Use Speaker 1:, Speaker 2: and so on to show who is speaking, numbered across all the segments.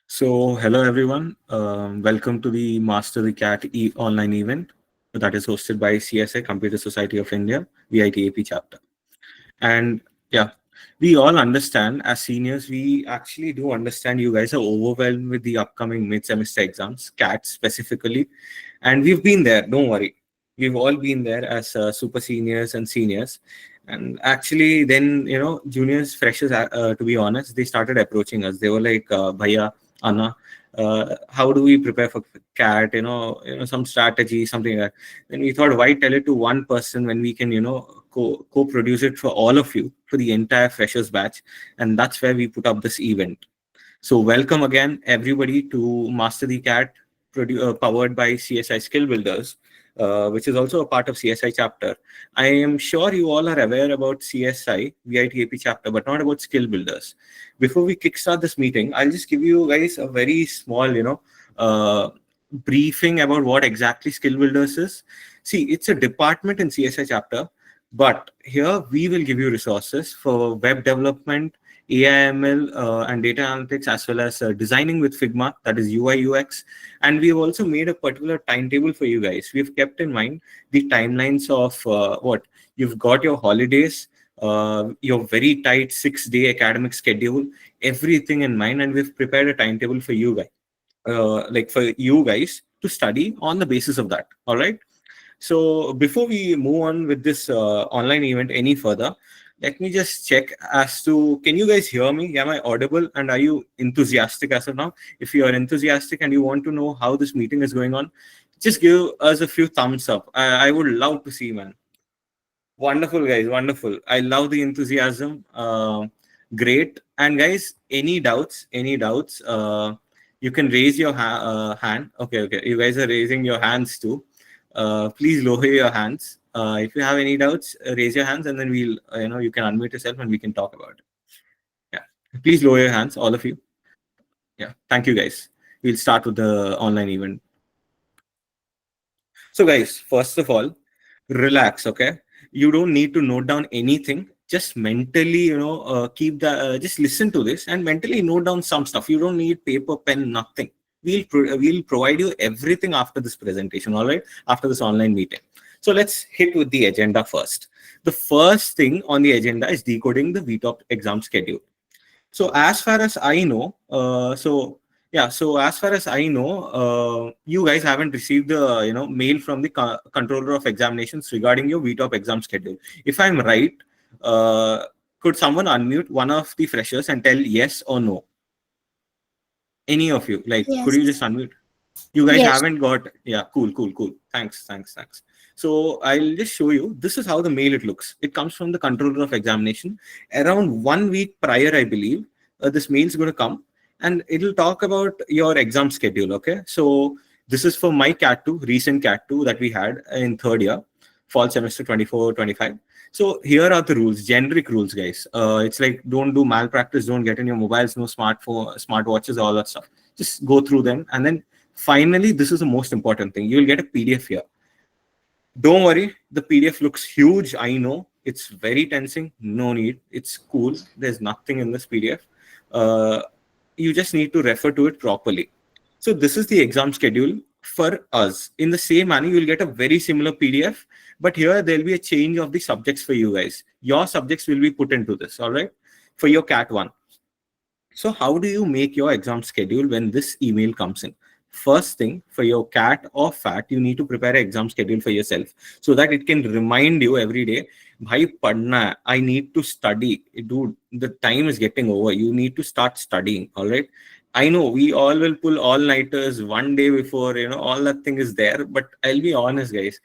Speaker 1: So, hello everyone. Welcome to the Master the Cat online event that is hosted by CSI Computer Society of India, VIT-AP chapter. And yeah, we all understand as seniors, we actually do understand you guys are overwhelmed with the upcoming mid-semester exams, CAT specifically. And we've been there, don't worry. We've all been there as super seniors and seniors. And actually, then, juniors, freshers, to be honest, they started approaching us. They were like, Bhaiya, Anna, how do we prepare for CAT? Some strategy, something like that. Then we thought, why tell it to one person when we can, co-produce it for all of you, for the entire freshers batch. And that's where we put up this event. So welcome again, everybody, to Master the Cat, powered by CSI Skill Builders, which is also a part of CSI chapter. I am sure you all are aware about CSI VIT-AP chapter, but not about Skill Builders. Before we kickstart this meeting, I'll just give you guys a very small, briefing about what exactly Skill Builders is. See, it's a department in CSI chapter, but here we will give you resources for web development, AI/ML, and data analytics, as well as designing with Figma, that is UI UX. And we've also made a particular timetable for you guys. We've kept in mind the timelines of what you've got your holidays, your very tight 6-day academic schedule, everything in mind, and we've prepared a timetable for you guys, for you guys to study on the basis of that. All right. So before we move on with this online event any further, let me just check as to, can you guys hear me? Am I audible? And are you enthusiastic as of now? If you are enthusiastic and you want to know how this meeting is going on, just give us a few thumbs up. I would love to see, man. Wonderful, guys. Wonderful. I love the enthusiasm. Great. And guys, any doubts? You can raise your hand. Okay. You guys are raising your hands too. Please lower your hands. If you have any doubts, raise your hands, and then we'll, you can unmute yourself and we can talk about it. Yeah. Please lower your hands, all of you. Yeah. Thank you, guys. We'll start with the online event. So, guys, first of all, relax. Okay. You don't need to note down anything. Just mentally, keep the, just listen to this and mentally note down some stuff. You don't need paper, pen, nothing. We'll provide you everything after this presentation. All right. After this online meeting. So let's hit with the agenda first. The first thing on the agenda is decoding the VTOP exam schedule. So as far as I know, you guys haven't received the mail from the controller of examinations regarding your VTOP exam schedule. If I'm right, uh, could someone unmute one of the freshers and tell yes or no? Any of you, like, could you
Speaker 2: Yes.
Speaker 1: just unmute? You guys
Speaker 2: Yes.
Speaker 1: haven't got, yeah, cool. Thanks. So I'll just show you. This is how the mail it looks. It comes from the controller of examination. Around 1 week prior, I believe, this mail is going to come and it'll talk about your exam schedule. Okay. So this is for my CAT 2, recent CAT 2 that we had in third year, fall semester 24-25. So here are the rules, generic rules, guys. It's like, don't do malpractice, don't get in your mobiles, no smartwatches, all that stuff. Just go through them. And then finally, this is the most important thing. You will get a PDF here. Don't worry, the PDF looks huge. I know it's very tensing. No need. It's cool. There's nothing in this PDF. Uh, you just need to refer to it properly. So this is the exam schedule for us. In the same manner, you will get a very similar PDF, but here there will be a change of the subjects for you guys. Your subjects will be put into this, all right, for your Cat 1. So how do you make your exam schedule when this email comes in? First thing, for your cat or fat, you need to prepare an exam schedule for yourself so that it can remind you every day, bhai padna hai, I need to study. Dude, the time is getting over. You need to start studying. All right. I know we all will pull all-nighters one day before, all that thing is there. But I'll be honest, guys,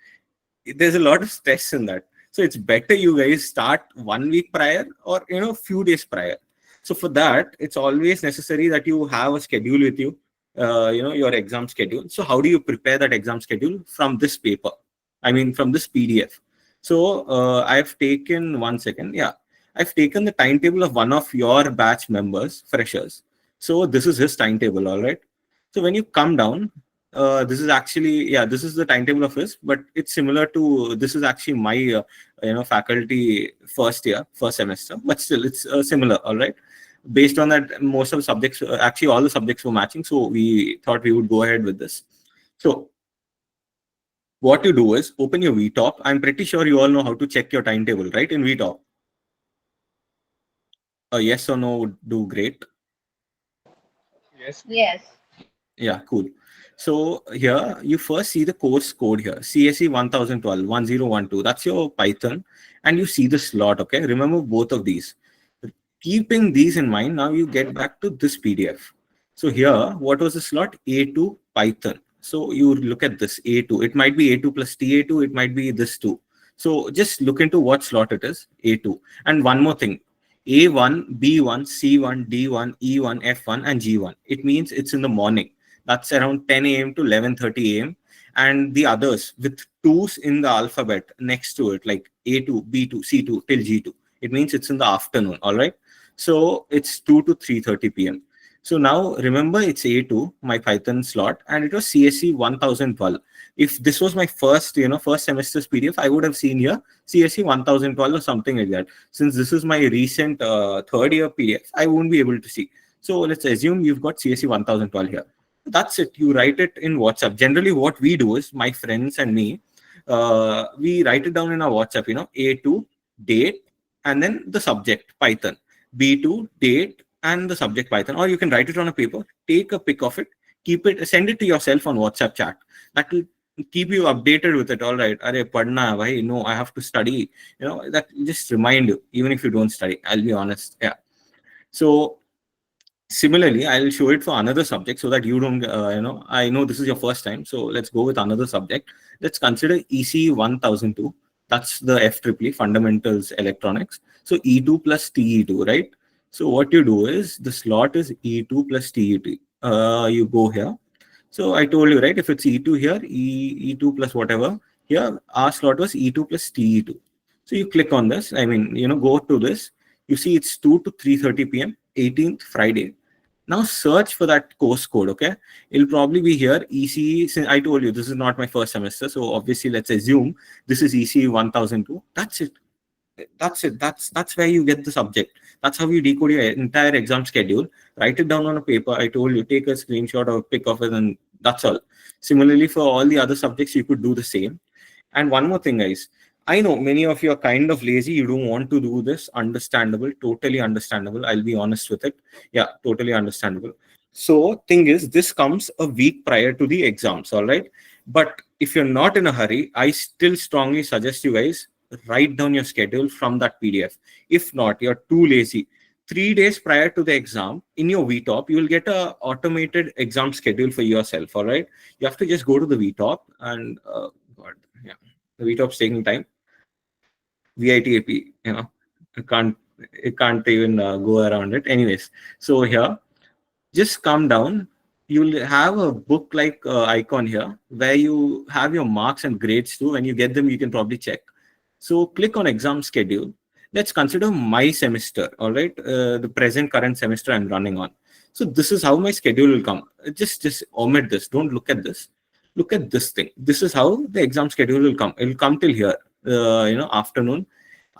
Speaker 1: there's a lot of stress in that. So it's better you guys start 1 week prior or few days prior. So for that, it's always necessary that you have a schedule with you, your exam schedule. So how do you prepare that exam schedule from this paper? I mean, from this PDF. So I've taken 1 second. Yeah, I've taken the timetable of one of your batch members, freshers. So this is his timetable, all right. So when you come down, this is actually, yeah, this is the timetable of his, but it's similar to, this is actually my faculty first year, first semester, but still it's similar, all right. Based on that, most of the subjects, actually all the subjects were matching, so we thought we would go ahead with this. So what you do is open your VTOP. I'm pretty sure you all know how to check your timetable, right, in VTOP. Yes or no would do great.
Speaker 2: Yes.
Speaker 3: Yes.
Speaker 1: Yeah, cool. So here you first see the course code here, CSE 1012, 1012. That's your Python. And you see the slot, okay? Remember both of these. Keeping these in mind, now you get back to this PDF. So here, what was the slot? A2 Python. So you look at this A2. It might be A2 plus TA2. It might be this too. So just look into what slot it is, A2. And one more thing, A1, B1, C1, D1, E1, F1, and G1. It means it's in the morning. That's around 10 a.m. to 11:30 a.m. And the others with twos in the alphabet next to it, like A2, B2, C2 till G2. It means it's in the afternoon, all right? So it's 2 to 3:30 p.m. So now remember it's A2, my Python slot, and it was CSE 1012. If this was my first semester's PDF, I would have seen here CSE 1012 or something like that. Since this is my recent third year PDF, I won't be able to see. So let's assume you've got CSE 1012 here. That's it. You write it in WhatsApp. Generally, what we do is my friends and me, we write it down in our WhatsApp, A2, date, and then the subject, Python. B2, date, and the subject Python. Or you can write it on a paper, take a pic of it, keep it, send it to yourself on WhatsApp chat. That will keep you updated with it. All right. Are padna, bhai, no, I have to study. That just remind you, even if you don't study. I'll be honest. Yeah. So similarly, I'll show it for another subject so that you don't, I know this is your first time. So let's go with another subject. Let's consider EC 1002. That's the FEEE, Fundamentals Electronics. So E2 plus TE2, right? So what you do is the slot is E2 plus TE2. You go here. So I told you, right? If it's E2 here, E2 plus whatever. Here, our slot was E2 plus TE2. So you click on this. I mean, go to this. You see it's 2 to 3:30 p.m. 18th Friday. Now search for that course code, okay? It'll probably be here, ECE, since I told you this is not my first semester, so obviously let's assume this is ECE 1002. That's it. That's where you get the subject. That's how you decode your entire exam schedule. Write it down on a paper. I told you, take a screenshot or a pic of it, and that's all. Similarly, for all the other subjects, you could do the same. And one more thing, guys. I know many of you are kind of lazy. You don't want to do this. Understandable. Totally understandable. I'll be honest with it. Yeah, totally understandable. So, thing is, this comes a week prior to the exams, all right? But if you're not in a hurry, I still strongly suggest you guys write down your schedule from that PDF. If not, you're too lazy. 3 days prior to the exam, in your VTOP, you will get a automated exam schedule for yourself, all right? You have to just go to the VTOP and, God, yeah, the VTOP's taking time. VIT-AP, I can't even go around it. Anyways, so here, just come down. You'll have a book like icon here where you have your marks and grades too. When you get them, you can probably check. So click on exam schedule. Let's consider my semester, all right? The present current semester I'm running on. So this is how my schedule will come. Just omit this. Don't look at this. Look at this thing. This is how the exam schedule will come. It will come till here, afternoon.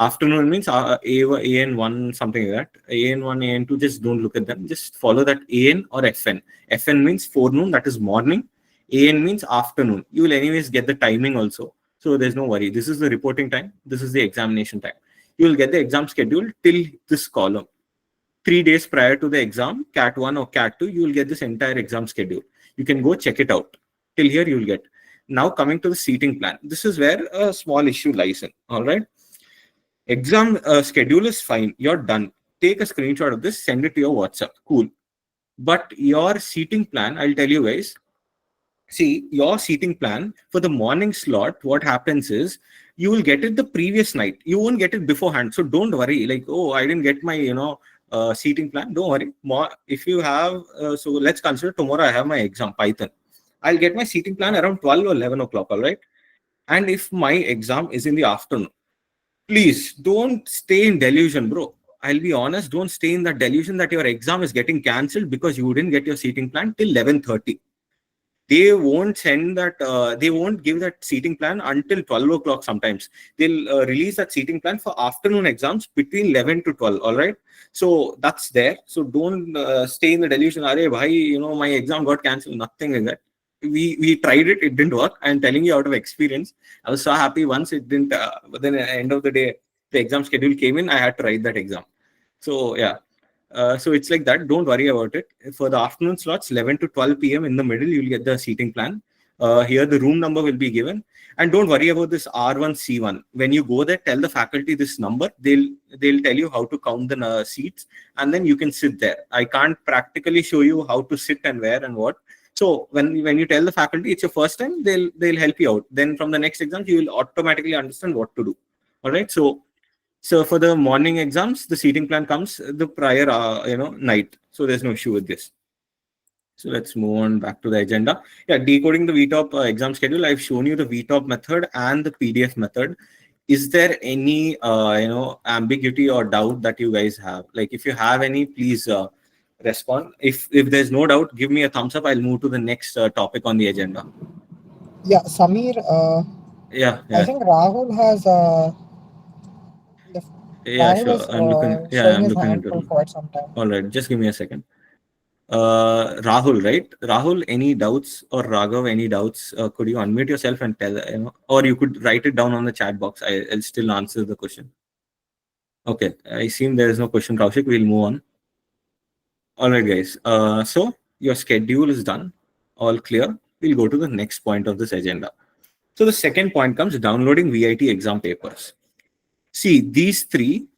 Speaker 1: Afternoon means AN1, something like that. AN1, AN2, just don't look at them. Just follow that AN or FN. FN means forenoon, that is morning. AN means afternoon. You will anyways get the timing also. So there's no worry. This is the reporting time. This is the examination time. You will get the exam schedule till this column. 3 days prior to the exam, CAT 1 or CAT 2, you will get this entire exam schedule. You can go check it out. Till here, you will get. Now, coming to the seating plan. This is where a small issue lies in. All right. Exam schedule is fine. You're done. Take a screenshot of this, send it to your WhatsApp. Cool. But your seating plan, I'll tell you guys, see, your seating plan for the morning slot, what happens is you will get it the previous night. You won't get it beforehand. So don't worry. Like, oh, I didn't get my, seating plan. Don't worry. If you have, so let's consider tomorrow I have my exam, Python. I'll get my seating plan around 12 or 11 o'clock. All right. And if my exam is in the afternoon, please don't stay in delusion, bro. I'll be honest, don't stay in that delusion that your exam is getting cancelled because you didn't get your seating plan till 11:30. They won't send that, they won't give that seating plan until 12 o'clock sometimes. They'll release that seating plan for afternoon exams between 11 to 12, all right? So that's there. So don't stay in the delusion, Are, bhai, my exam got cancelled, nothing like that. We tried it, it didn't work. I'm telling you out of experience. I was so happy once it didn't, but then at the end of the day, the exam schedule came in, I had to write that exam. So yeah, so it's like that. Don't worry about it. For the afternoon slots, 11 to 12 p.m. in the middle, you'll get the seating plan. Here, the room number will be given. And don't worry about this R1, C1. When you go there, tell the faculty this number. They'll tell you how to count the seats, and then you can sit there. I can't practically show you how to sit and where and what. So when you tell the faculty it's your first time, they'll help you out. Then from the next exam, you will automatically understand what to do. All right. So for the morning exams, the seating plan comes the prior, night. So there's no issue with this. So let's move on back to the agenda. Yeah, decoding the VTOP exam schedule. I've shown you the VTOP method and the PDF method. Is there any, ambiguity or doubt that you guys have? Like, if you have any, please respond. If there's no doubt, give me a thumbs up. I'll move to the next topic on the agenda.
Speaker 3: Yeah, Samir,
Speaker 1: Yeah,
Speaker 3: I
Speaker 1: yeah.
Speaker 3: think Rahul has left.
Speaker 1: Yeah,
Speaker 3: Rahul
Speaker 1: sure.
Speaker 3: is
Speaker 1: I'm looking. Yeah,
Speaker 3: showing
Speaker 1: I'm
Speaker 3: his
Speaker 1: looking
Speaker 3: hand
Speaker 1: into
Speaker 3: for
Speaker 1: it.
Speaker 3: quite some time.
Speaker 1: All right, just give me a second. Rahul, right? Rahul, any doubts, or Raghav, any doubts? Could you unmute yourself and tell, or you could write it down on the chat box. I'll still answer the question. Okay, I seem there is no question, Kaushik. We'll move on. All right, guys. So your schedule is done. All clear. We'll go to the next point of this agenda. So the second point comes downloading VIT exam papers. See, these three,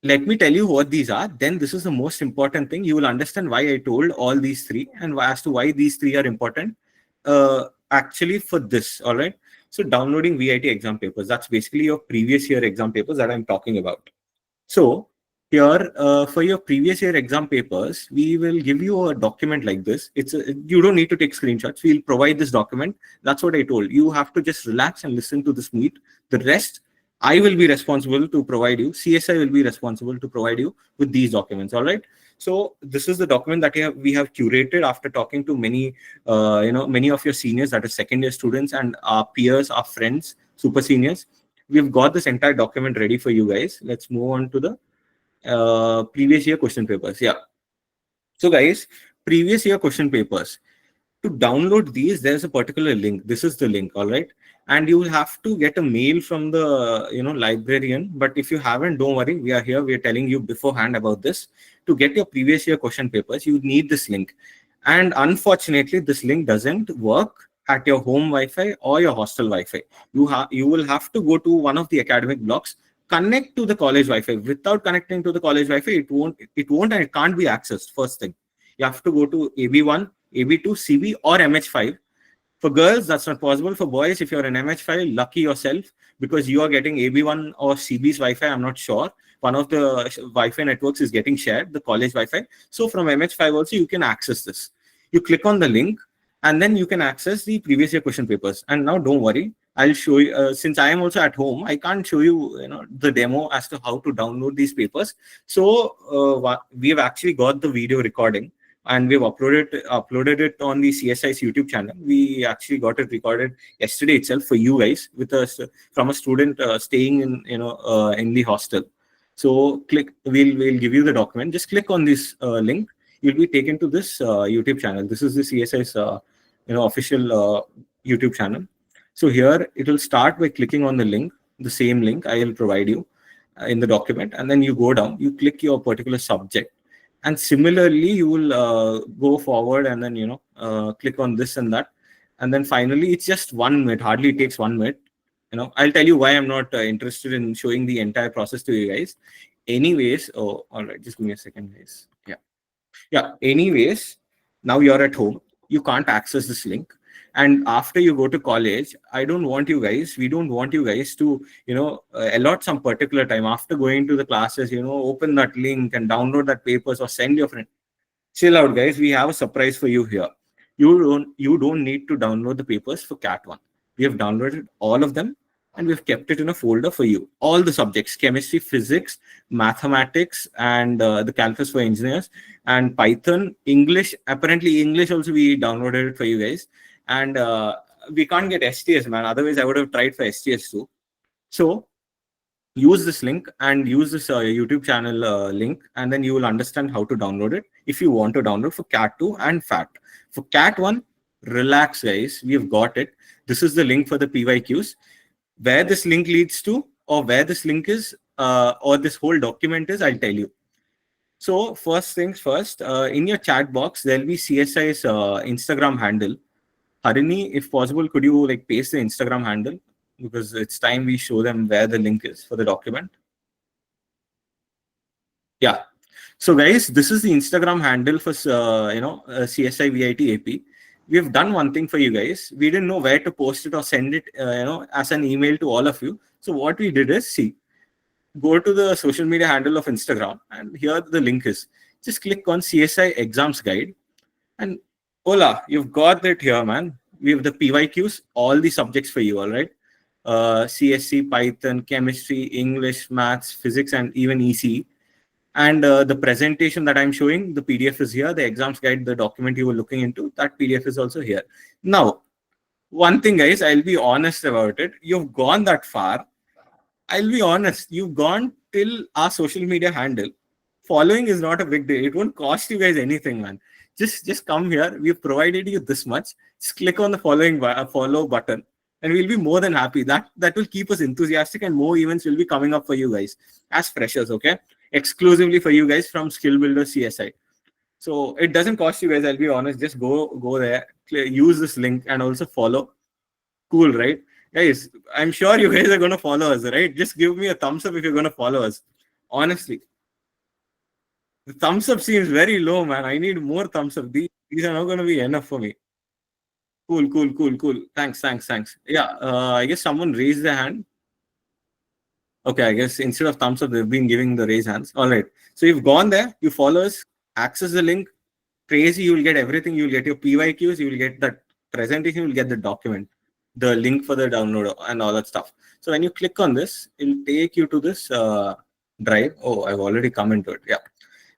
Speaker 1: let me tell you what these are. Then this is the most important thing. You will understand why I told all these three and as to why these three are important. Actually, for this, all right. So downloading VIT exam papers. That's basically your previous year exam papers that I'm talking about. So here, for your previous year exam papers, we will give you a document like this. You don't need to take screenshots. We'll provide this document. That's what I told you. Have to just relax and listen to this meet. The rest, I will be responsible to provide you. CSI will be responsible to provide you with these documents. All right. So this is the document that we have curated after talking to many, many of your seniors, that is second year students, and our peers, our friends, super seniors. We've got this entire document ready for you guys. Let's move on to the previous year question papers. Yeah. So guys, previous year question papers. To download these, there's a particular link. This is the link, all right? And you will have to get a mail from the librarian. But if you haven't, don't worry. We are here. We are telling you beforehand about this. To get your previous year question papers, you need this link. And unfortunately, this link doesn't work at your home Wi-Fi or your hostel Wi-Fi. You will have to go to one of the academic blocks, connect to the college Wi-Fi. Without connecting to the college Wi-Fi, it won't and it can't be accessed. First thing, you have to go to AB1, AB2, CB, or MH5. For girls, that's not possible. For boys, if you're an MH5, lucky yourself, because you are getting AB1 or CB's Wi-Fi. I'm not sure. One of the Wi-Fi networks is getting shared, the college Wi-Fi. So from MH5 also, you can access this. You click on the link, and then you can access the previous year question papers. And now don't worry. I'll show you, since I am also at home, I can't show you, the demo as to how to download these papers. So we have actually got the video recording. and we've uploaded it on the CSI's YouTube channel. We actually got it recorded yesterday itself for you guys with us from a student staying in in the hostel. So we'll give you the document. Just click on this link. You'll be taken to this YouTube channel. This is the CSI's official YouTube channel. So here it will start by clicking on the link, the same link I will provide you in the document, and then you go down, you click your particular subject, and similarly you will go forward and then click on this and that, and then finally it's just 1 minute. Hardly it takes 1 minute. I'll tell you why I'm not interested in showing the entire process to you guys. Anyways, oh, all right, just give me a second, guys. Yeah. Anyways, now you're at home. You can't access this link. And after you go to college, we don't want you guys to, allot some particular time after going to the classes, open that link and download that papers or send your friend. Chill out, guys. We have a surprise for you here. You don't need to download the papers for Cat 1. We have downloaded all of them and we've kept it in a folder for you. All the subjects: chemistry, physics, mathematics, and the calculus for engineers, and Python, English. Apparently, English also we downloaded it for you guys. And we can't get STS, man. Otherwise, I would have tried for STS too. So use this link and use this YouTube channel link, and then you will understand how to download it if you want to download for Cat 2 and FAT. For Cat 1, relax, guys. We have got it. This is the link for the PYQs. Where this link leads to, or where this link is, or this whole document is, I'll tell you. So first things first, in your chat box, there'll be CSI's Instagram handle. Harini, if possible, could you paste the Instagram handle? Because it's time we show them where the link is for the document. Yeah. So guys, this is the Instagram handle for CSI VIT-AP. We have done one thing for you guys. We didn't know where to post it or send it, as an email to all of you. So what we did is, go to the social media handle of Instagram, and here the link is. Just click on CSI Exams Guide, and voila, you've got it here, man. We have the PYQs, all the subjects for you, all right? CSC, Python, chemistry, English, maths, physics, and even EC. And the presentation that I'm showing, the PDF is here. The exams guide, the document you were looking into, that PDF is also here. Now, one thing, guys, I'll be honest about it. You've gone that far. I'll be honest. You've gone till our social media handle. Following is not a big deal. It won't cost you guys anything, man. Just come here. We've provided you this much. Just click on the follow button, and we'll be more than happy. That will keep us enthusiastic, and more events will be coming up for you guys as freshers, okay? Exclusively for you guys from Skill Builder CSI. So it doesn't cost you guys, I'll be honest. Just go there, use this link, and also follow. Cool, right? Guys, I'm sure you guys are going to follow us, right? Just give me a thumbs up if you're going to follow us. Honestly. The thumbs up seems very low, man. I need more thumbs up. These are not going to be enough for me. Cool. Thanks. Yeah, I guess someone raised their hand. Okay, I guess instead of thumbs up, they've been giving the raise hands. All right. So you've gone there, you follow us, access the link. Crazy, you will get everything. You will get your PYQs, you will get that presentation, you will get the document, the link for the download, and all that stuff. So when you click on this, it'll take you to this drive. Oh, I've already come into it. Yeah.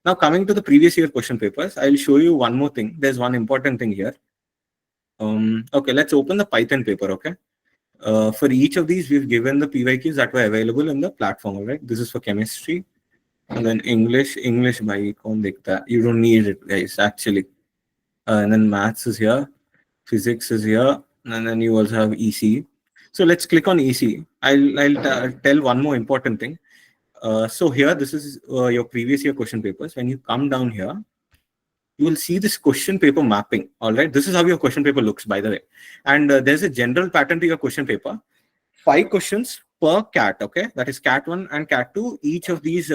Speaker 1: Now coming to the previous year question papers, I'll show you one more thing. There's one important thing here. Okay, let's open the Python paper. Okay. For each of these, we've given the PYQs that were available in the platform. All right. This is for chemistry, and then English by that. You don't need it, guys. Actually, and then maths is here, physics is here, and then you also have EC. So let's click on EC. I'll tell one more important thing. So here, this is your previous year question papers. When you come down here, you will see this question paper mapping. All right. This is how your question paper looks, by the way. And there's a general pattern to your question paper. 5 questions per cat. Okay. That is cat 1 and cat 2. Each of these,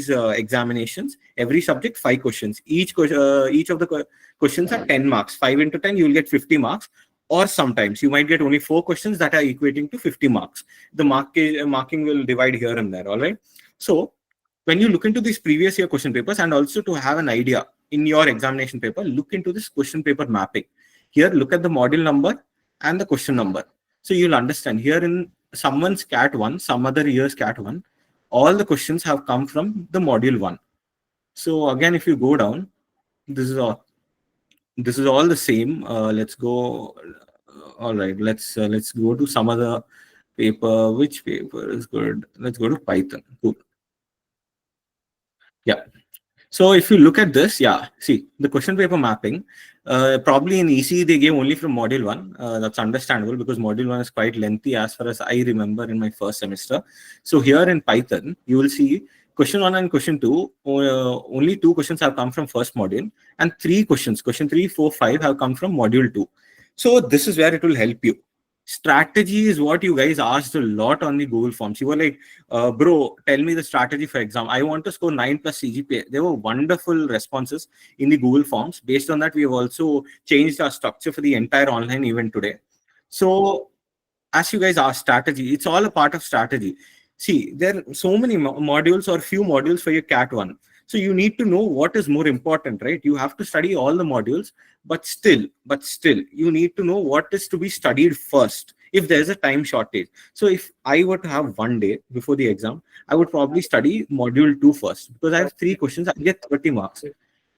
Speaker 1: examinations, every subject, 5 questions. Each of the questions are 10 marks. 5 into 10, you will get 50 marks. Or sometimes you might get only 4 questions that are equating to 50 marks. The marking will divide here and there. All right. So when you look into these previous year question papers, and also to have an idea in your examination paper, look into this question paper mapping. Here, look at the module number and the question number. So you'll understand here in someone's cat 1, some other year's cat 1, all the questions have come from the module 1. So again, if you go down, this is all the same. Let's go. All right, let's go to some other paper. Which paper is good? Let's go to Python. Cool. Yeah. So if you look at this, yeah, see the question paper mapping. Probably in EC they gave only from module one. That's understandable because module one is quite lengthy as far as I remember in my first semester. So here in Python, you will see question one and question two. Only two questions have come from first module, and three questions, question three, four, five, have come from module two. So this is where it will help you. Strategy is what you guys asked a lot on the Google Forms. You were like, bro, tell me the strategy for exam. I want to score 9 plus CGPA. There were wonderful responses in the Google Forms. Based on that, we have also changed our structure for the entire online event today. So as you guys asked, strategy, it's all a part of strategy. See, there are so many modules or few modules for your cat one. So you need to know what is more important, right? You have to study all the modules, but still, you need to know what is to be studied first if there's a time shortage. So if I were to have one day before the exam, I would probably study module two first because I have three questions. I get 30 marks.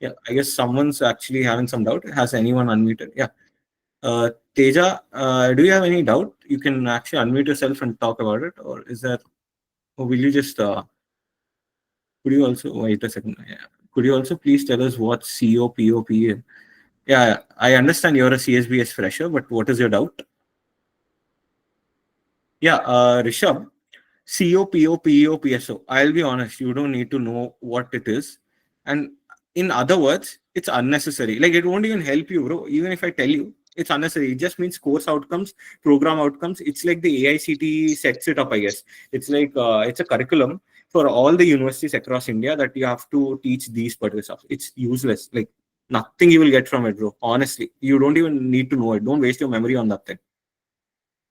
Speaker 1: Yeah, I guess someone's actually having some doubt. Has anyone unmuted? Yeah. Teja, do you have any doubt? You can actually unmute yourself and talk about it, or is there? Or will you just? Could you also wait a second? Yeah. Could you also please tell us what COPOP is? Yeah, I understand you're a CSBS fresher, but what is your doubt? Yeah, Rishabh, COPOPEOPSO. I'll be honest, you don't need to know what it is. And in other words, it's unnecessary. Like it won't even help you, bro. Even if I tell you, it's unnecessary. It just means course outcomes, program outcomes. It's like the AICTE sets it up, I guess. It's like it's a curriculum for all the universities across India that you have to teach these particular stuff. It's useless. Like nothing you will get from it, bro. Honestly, you don't even need to know it. Don't waste your memory on that thing.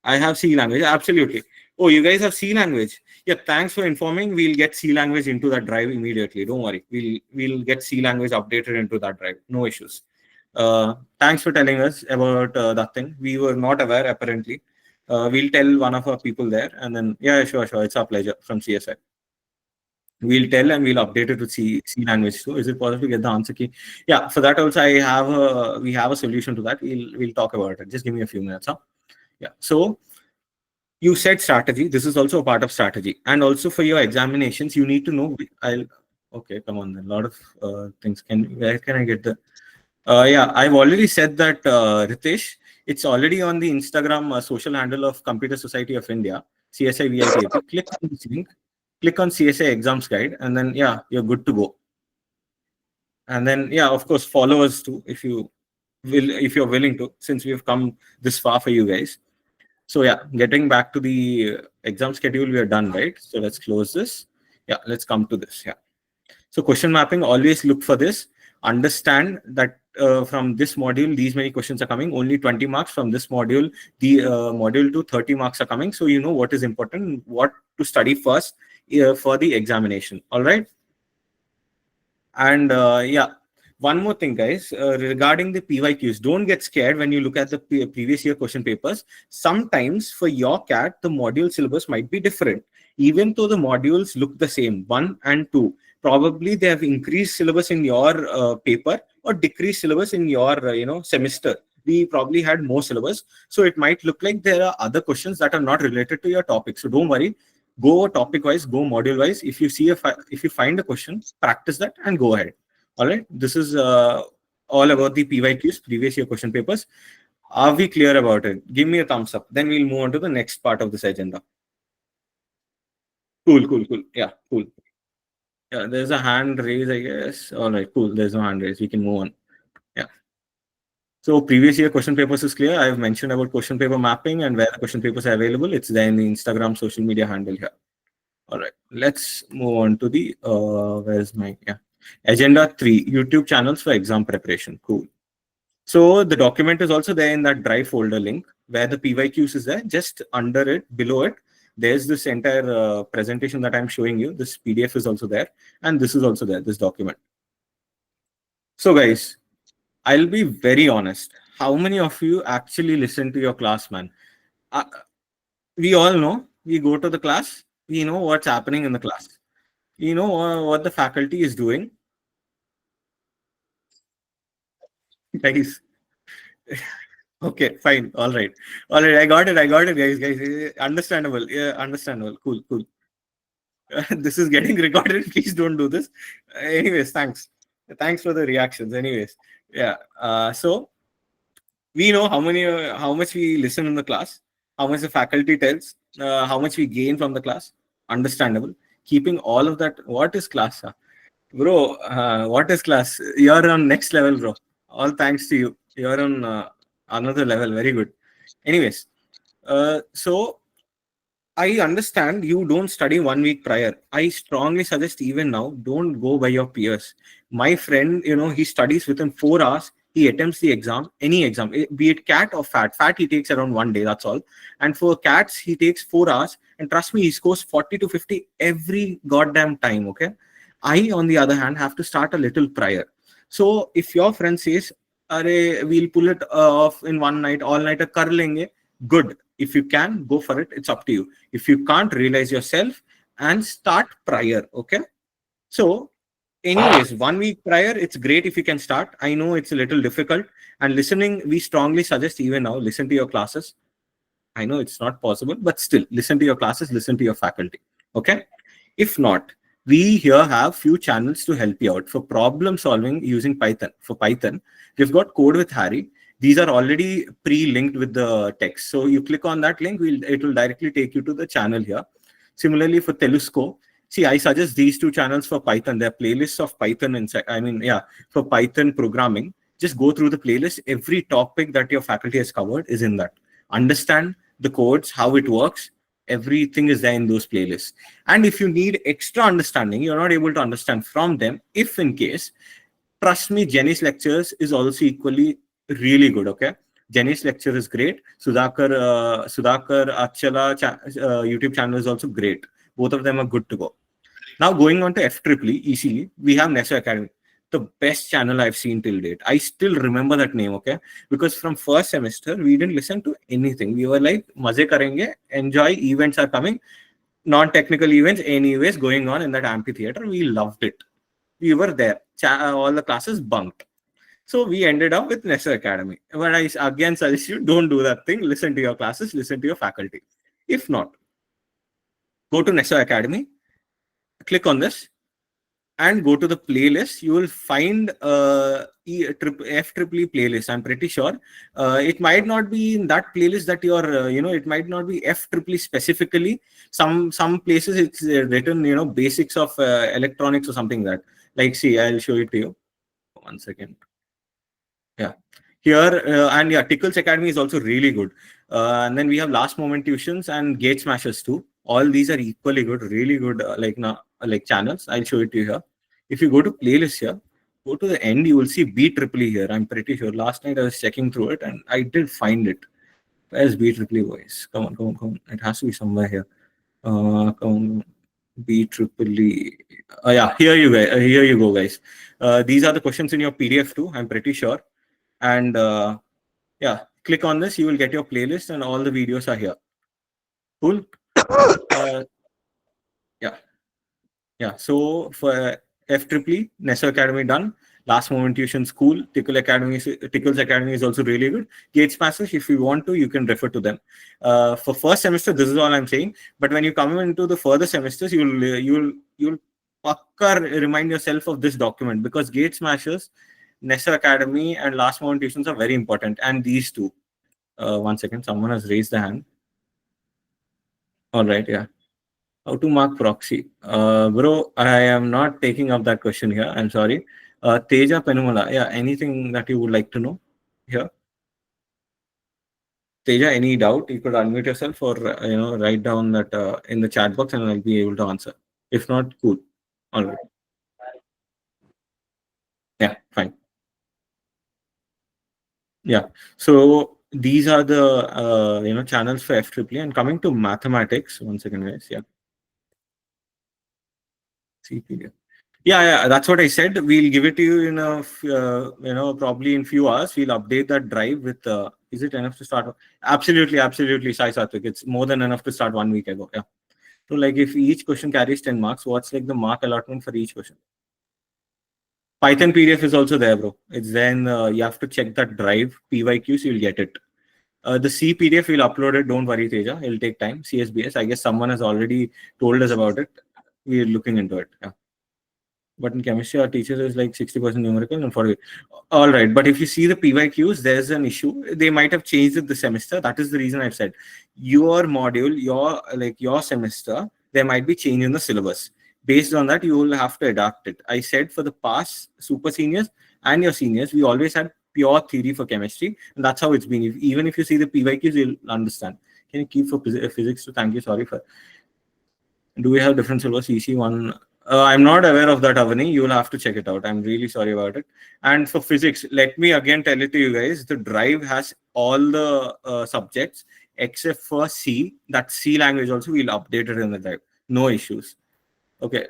Speaker 1: I have C language. Absolutely. Oh, you guys have C language. Yeah, thanks for informing. We'll get C language into that drive immediately. Don't worry. We'll get C language updated into that drive. No issues. Thanks for telling us about that thing. We were not aware apparently. We'll tell one of our people there, and then yeah, sure. It's our pleasure from CSI. We'll tell and we'll update it with C language too. Is it possible to get the answer key? Yeah, for that also we have a solution to that. We'll talk about it. Just give me a few minutes, huh? Yeah. So you said strategy. This is also a part of strategy, and also for your examinations, you need to know. I'll okay. Come on, then. A lot of things. Where can I get the? Yeah, I've already said that, Ritesh. It's already on the Instagram social handle of Computer Society of India, CSI VIT-AP. Click on this link. Click on CSI Exams Guide, and then yeah, you're good to go. And then yeah, of course, follow us too if you're willing to, since we've come this far for you guys. So yeah, getting back to the exam schedule, we are done, right? So let's close this. Yeah, let's come to this. Yeah. So question mapping, always look for this. Understand that from this module, these many questions are coming. Only 20 marks from this module. The module to 30 marks are coming. So you know what is important, what to study first for the examination. All right. And yeah, one more thing, guys, regarding the PYQs, don't get scared when you look at the previous year question papers. Sometimes for your CAT, the module syllabus might be different, even though the modules look the same, one and two. Probably they have increased syllabus in your paper or decreased syllabus in your semester. We probably had more syllabus, so it might look like there are other questions that are not related to your topic. So don't worry, go topic wise, go module wise. If you see if you find a question, practice that and go ahead. All right, this is all about the PYQs, previous year question papers. Are we clear about it? Give me a thumbs up, then we'll move on to the next part of this agenda. Cool. Yeah, cool. Yeah, there's a hand raise, I guess. All right, cool. There's no hand raise, we can move on. Yeah. So previous year question papers is clear. I've mentioned about question paper mapping and where the question papers are available. It's there in the Instagram social media handle here. All right, let's move on to the where's my agenda 3, YouTube channels for exam preparation. Cool. So the document is also there in that drive folder link where the PYQs is there. Just under it, below it, there's this entire presentation that I'm showing you. This PDF is also there, and this is also there, this document. So guys, I'll be very honest. How many of you actually listen to your class, man? We all know, we go to the class, we know what's happening in the class. You know what the faculty is doing. Guys. Okay, fine. All right. I got it, guys. Understandable. Yeah, understandable. Cool, cool. This is getting recorded. Please don't do this. Anyways, thanks. Thanks for the reactions. Anyways, yeah. So we know how much we listen in the class, how much the faculty tells, how much we gain from the class. Understandable. Keeping all of that. What is class, huh? Bro? What is class? You're on next level, bro. All thanks to you. You're on another level. Very good. Anyways, so I understand you don't study 1 week prior. I strongly suggest even now, don't go by your peers. My friend, he studies within 4 hours. He attempts the exam, any exam, be it cat or fat. Fat, he takes around 1 day, that's all. And for cats, he takes 4 hours. And trust me, he scores 40 to 50 every goddamn time, okay? I, on the other hand, have to start a little prior. So if your friend says, Arey, we'll pull it off in one night, all night, kar lenge, good. If you can, go for it. It's up to you. If you can't, realize yourself and start prior. Okay. So, anyways, 1 week prior, it's great if you can start. I know it's a little difficult. And listening, we strongly suggest even now, listen to your classes. I know it's not possible, but still, listen to your classes, listen to your faculty. Okay. If not, we here have few channels to help you out for problem solving using Python. For Python, we've got Code with Harry. These are already pre-linked with the text. So you click on that link, it will directly take you to the channel here. Similarly, for Telescope, see, I suggest these two channels for Python. They're playlists of Python inside. For Python programming, just go through the playlist. Every topic that your faculty has covered is in that. Understand the codes, how it works. Everything is there in those playlists. And if you need extra understanding, you're not able to understand from them, if in case, trust me, Jenny's lectures is also equally really good. Okay, Jenny's lecture is great. Sudhakar Achala YouTube channel is also great. Both of them are good to go. Now going on to FEEE, easily, we have Nesso Academy, the best channel I've seen till date. I still remember that name, okay? Because from first semester, we didn't listen to anything. We were like, maze karenge, enjoy, events are coming, non-technical events anyways going on in that amphitheater. We loved it. We were there. All the classes bunked. So we ended up with Nesso Academy. But I again suggest you, don't do that thing. Listen to your classes, listen to your faculty. If not, go to Nesso Academy, click on this, and go to the playlist. You will find FEEE playlist. I'm pretty sure it might not be in that playlist that you're it might not be FEEE specifically. Some places it's written basics of electronics or something like that. Like, see, I'll show it to you. 1 second. Yeah, here and yeah, Tickles Academy is also really good. And then we have Last Moment Tuitions and Gate Smashers too. All these are equally good, really good, like channels. I'll show it to you here. If you go to playlist here, go to the end, you will see BEE here. I'm pretty sure. Last night I was checking through it and I did find it. Where's BEE voice? Come on. It has to be somewhere here. Come on. BEE. Yeah, here you go, guys. These are the questions in your PDF too. I'm pretty sure. And yeah, click on this, you will get your playlist and all the videos are here. Cool. Yeah, so for FEEE, Nesso Academy done. Last Moment Tuition School, Tickles Academy is also really good. Gates Passage, if you want to, you can refer to them. For first semester, this is all I'm saying. But when you come into the further semesters, you'll pakka remind yourself of this document, because Gate Smashers, Nesso Academy, and Last Moment Tuitions are very important. And these two. 1 second, someone has raised the hand. All right, yeah. How to mark proxy? Bro, I am not taking up that question here. I'm sorry. Teja Penumala, yeah, anything that you would like to know here? Teja, any doubt? You could unmute yourself or write down that in the chat box, and I'll be able to answer. If not, cool. All right. Yeah, fine. Yeah. So these are the channels for FEEE. And coming to mathematics, 1 second, guys. Yeah. CPD. Yeah, that's what I said. We'll give it to you in probably in few hours. We'll update that drive with. Is it enough to start? Absolutely, Sai Satvik. It's more than enough to start 1 week ago. Yeah. So, like, if each question carries 10 marks, what's like the mark allotment for each question? Python PDF is also there, bro. It's then you have to check that drive PYQs, you'll get it. The C PDF we'll upload it. Don't worry, Teja. It'll take time. CSBS. I guess someone has already told us about it. We're looking into it. Yeah. But in chemistry, our teachers is like 60% numerical and 40. All right. But if you see the PYQs, there's an issue. They might have changed it this semester. That is the reason I've said your module, your semester, there might be change in the syllabus. Based on that, you will have to adapt it. I said for the past super seniors and your seniors, we always had pure theory for chemistry, and that's how it's been. Even if you see the PYQs, you'll understand. Can you keep for physics? So thank you. Sorry for. Do we have different syllabus? EC1. I'm not aware of that, Avani. You will have to check it out. I'm really sorry about it. And for physics, let me again tell it to you guys. The drive has all the subjects except for C. That C language also we'll update it in the drive. No issues. Okay.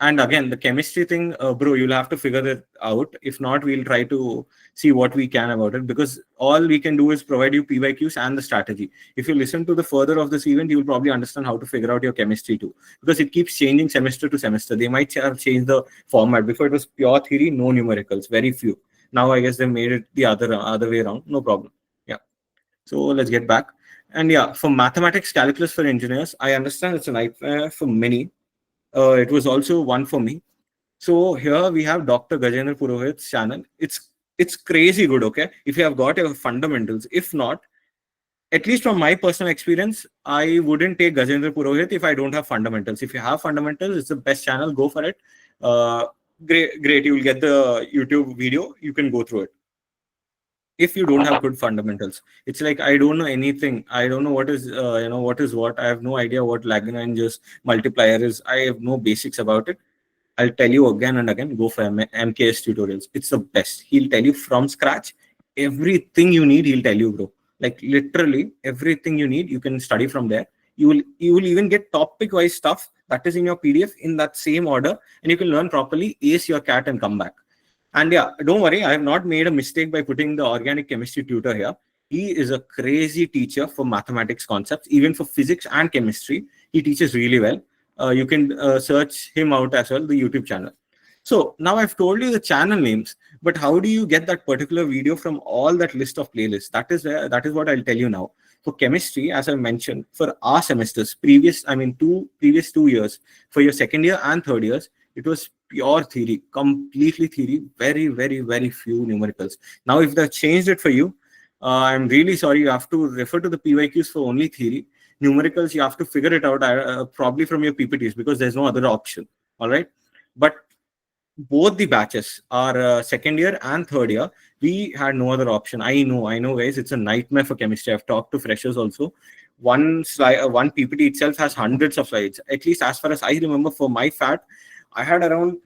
Speaker 1: And again, the chemistry thing, bro, you'll have to figure it out. If not, we'll try to see what we can about it, because all we can do is provide you PYQs and the strategy. If you listen to the further of this event, you'll probably understand how to figure out your chemistry too, because it keeps changing semester to semester. They might have changed the format. Before it was pure theory, no numericals, very few. Now I guess they made it the other way around. No problem. Yeah. So let's get back. And yeah, for mathematics, calculus for engineers, I understand it's a nightmare for many. It was also one for me. So here we have Dr. Gajendra Purohit's channel. It's crazy good, okay? If you have got your fundamentals. If not, at least from my personal experience, I wouldn't take Gajendra Purohit if I don't have fundamentals. If you have fundamentals, it's the best channel. Go for it. Great. You will get the YouTube video. You can go through it. If you don't have good fundamentals, it's like I don't know anything. I don't know what is what is what. I have no idea what Lagrange's multiplier is. I have no basics about it. I'll tell you again and again, go for MKS tutorials. It's the best. He'll tell you from scratch everything you need. He'll tell you, bro. Like literally everything you need, you can study from there. You will even get topic wise stuff that is in your PDF in that same order, and you can learn properly, ace your cat, and come back. And yeah, don't worry, I have not made a mistake by putting the organic chemistry tutor here. He is a crazy teacher for mathematics concepts, even for physics and chemistry. He teaches really well. You can search him out as well, the YouTube channel. So now I've told you the channel names, but how do you get that particular video from all that list of playlists? That is what I'll tell you now. For chemistry, as I mentioned, for our semesters, previous 2 years, for your second year and third years, it was pure theory, completely theory, very, very, very few numericals. Now, if they've changed it for you, I'm really sorry. You have to refer to the PYQs for only theory. Numericals, you have to figure it out probably from your PPTs, because there's no other option. All right. But both the batches, our second year and third year, we had no other option. I know, guys, it's a nightmare for chemistry. I've talked to freshers also. One slide, one PPT itself has hundreds of slides. At least as far as I remember, for my FAT, I had around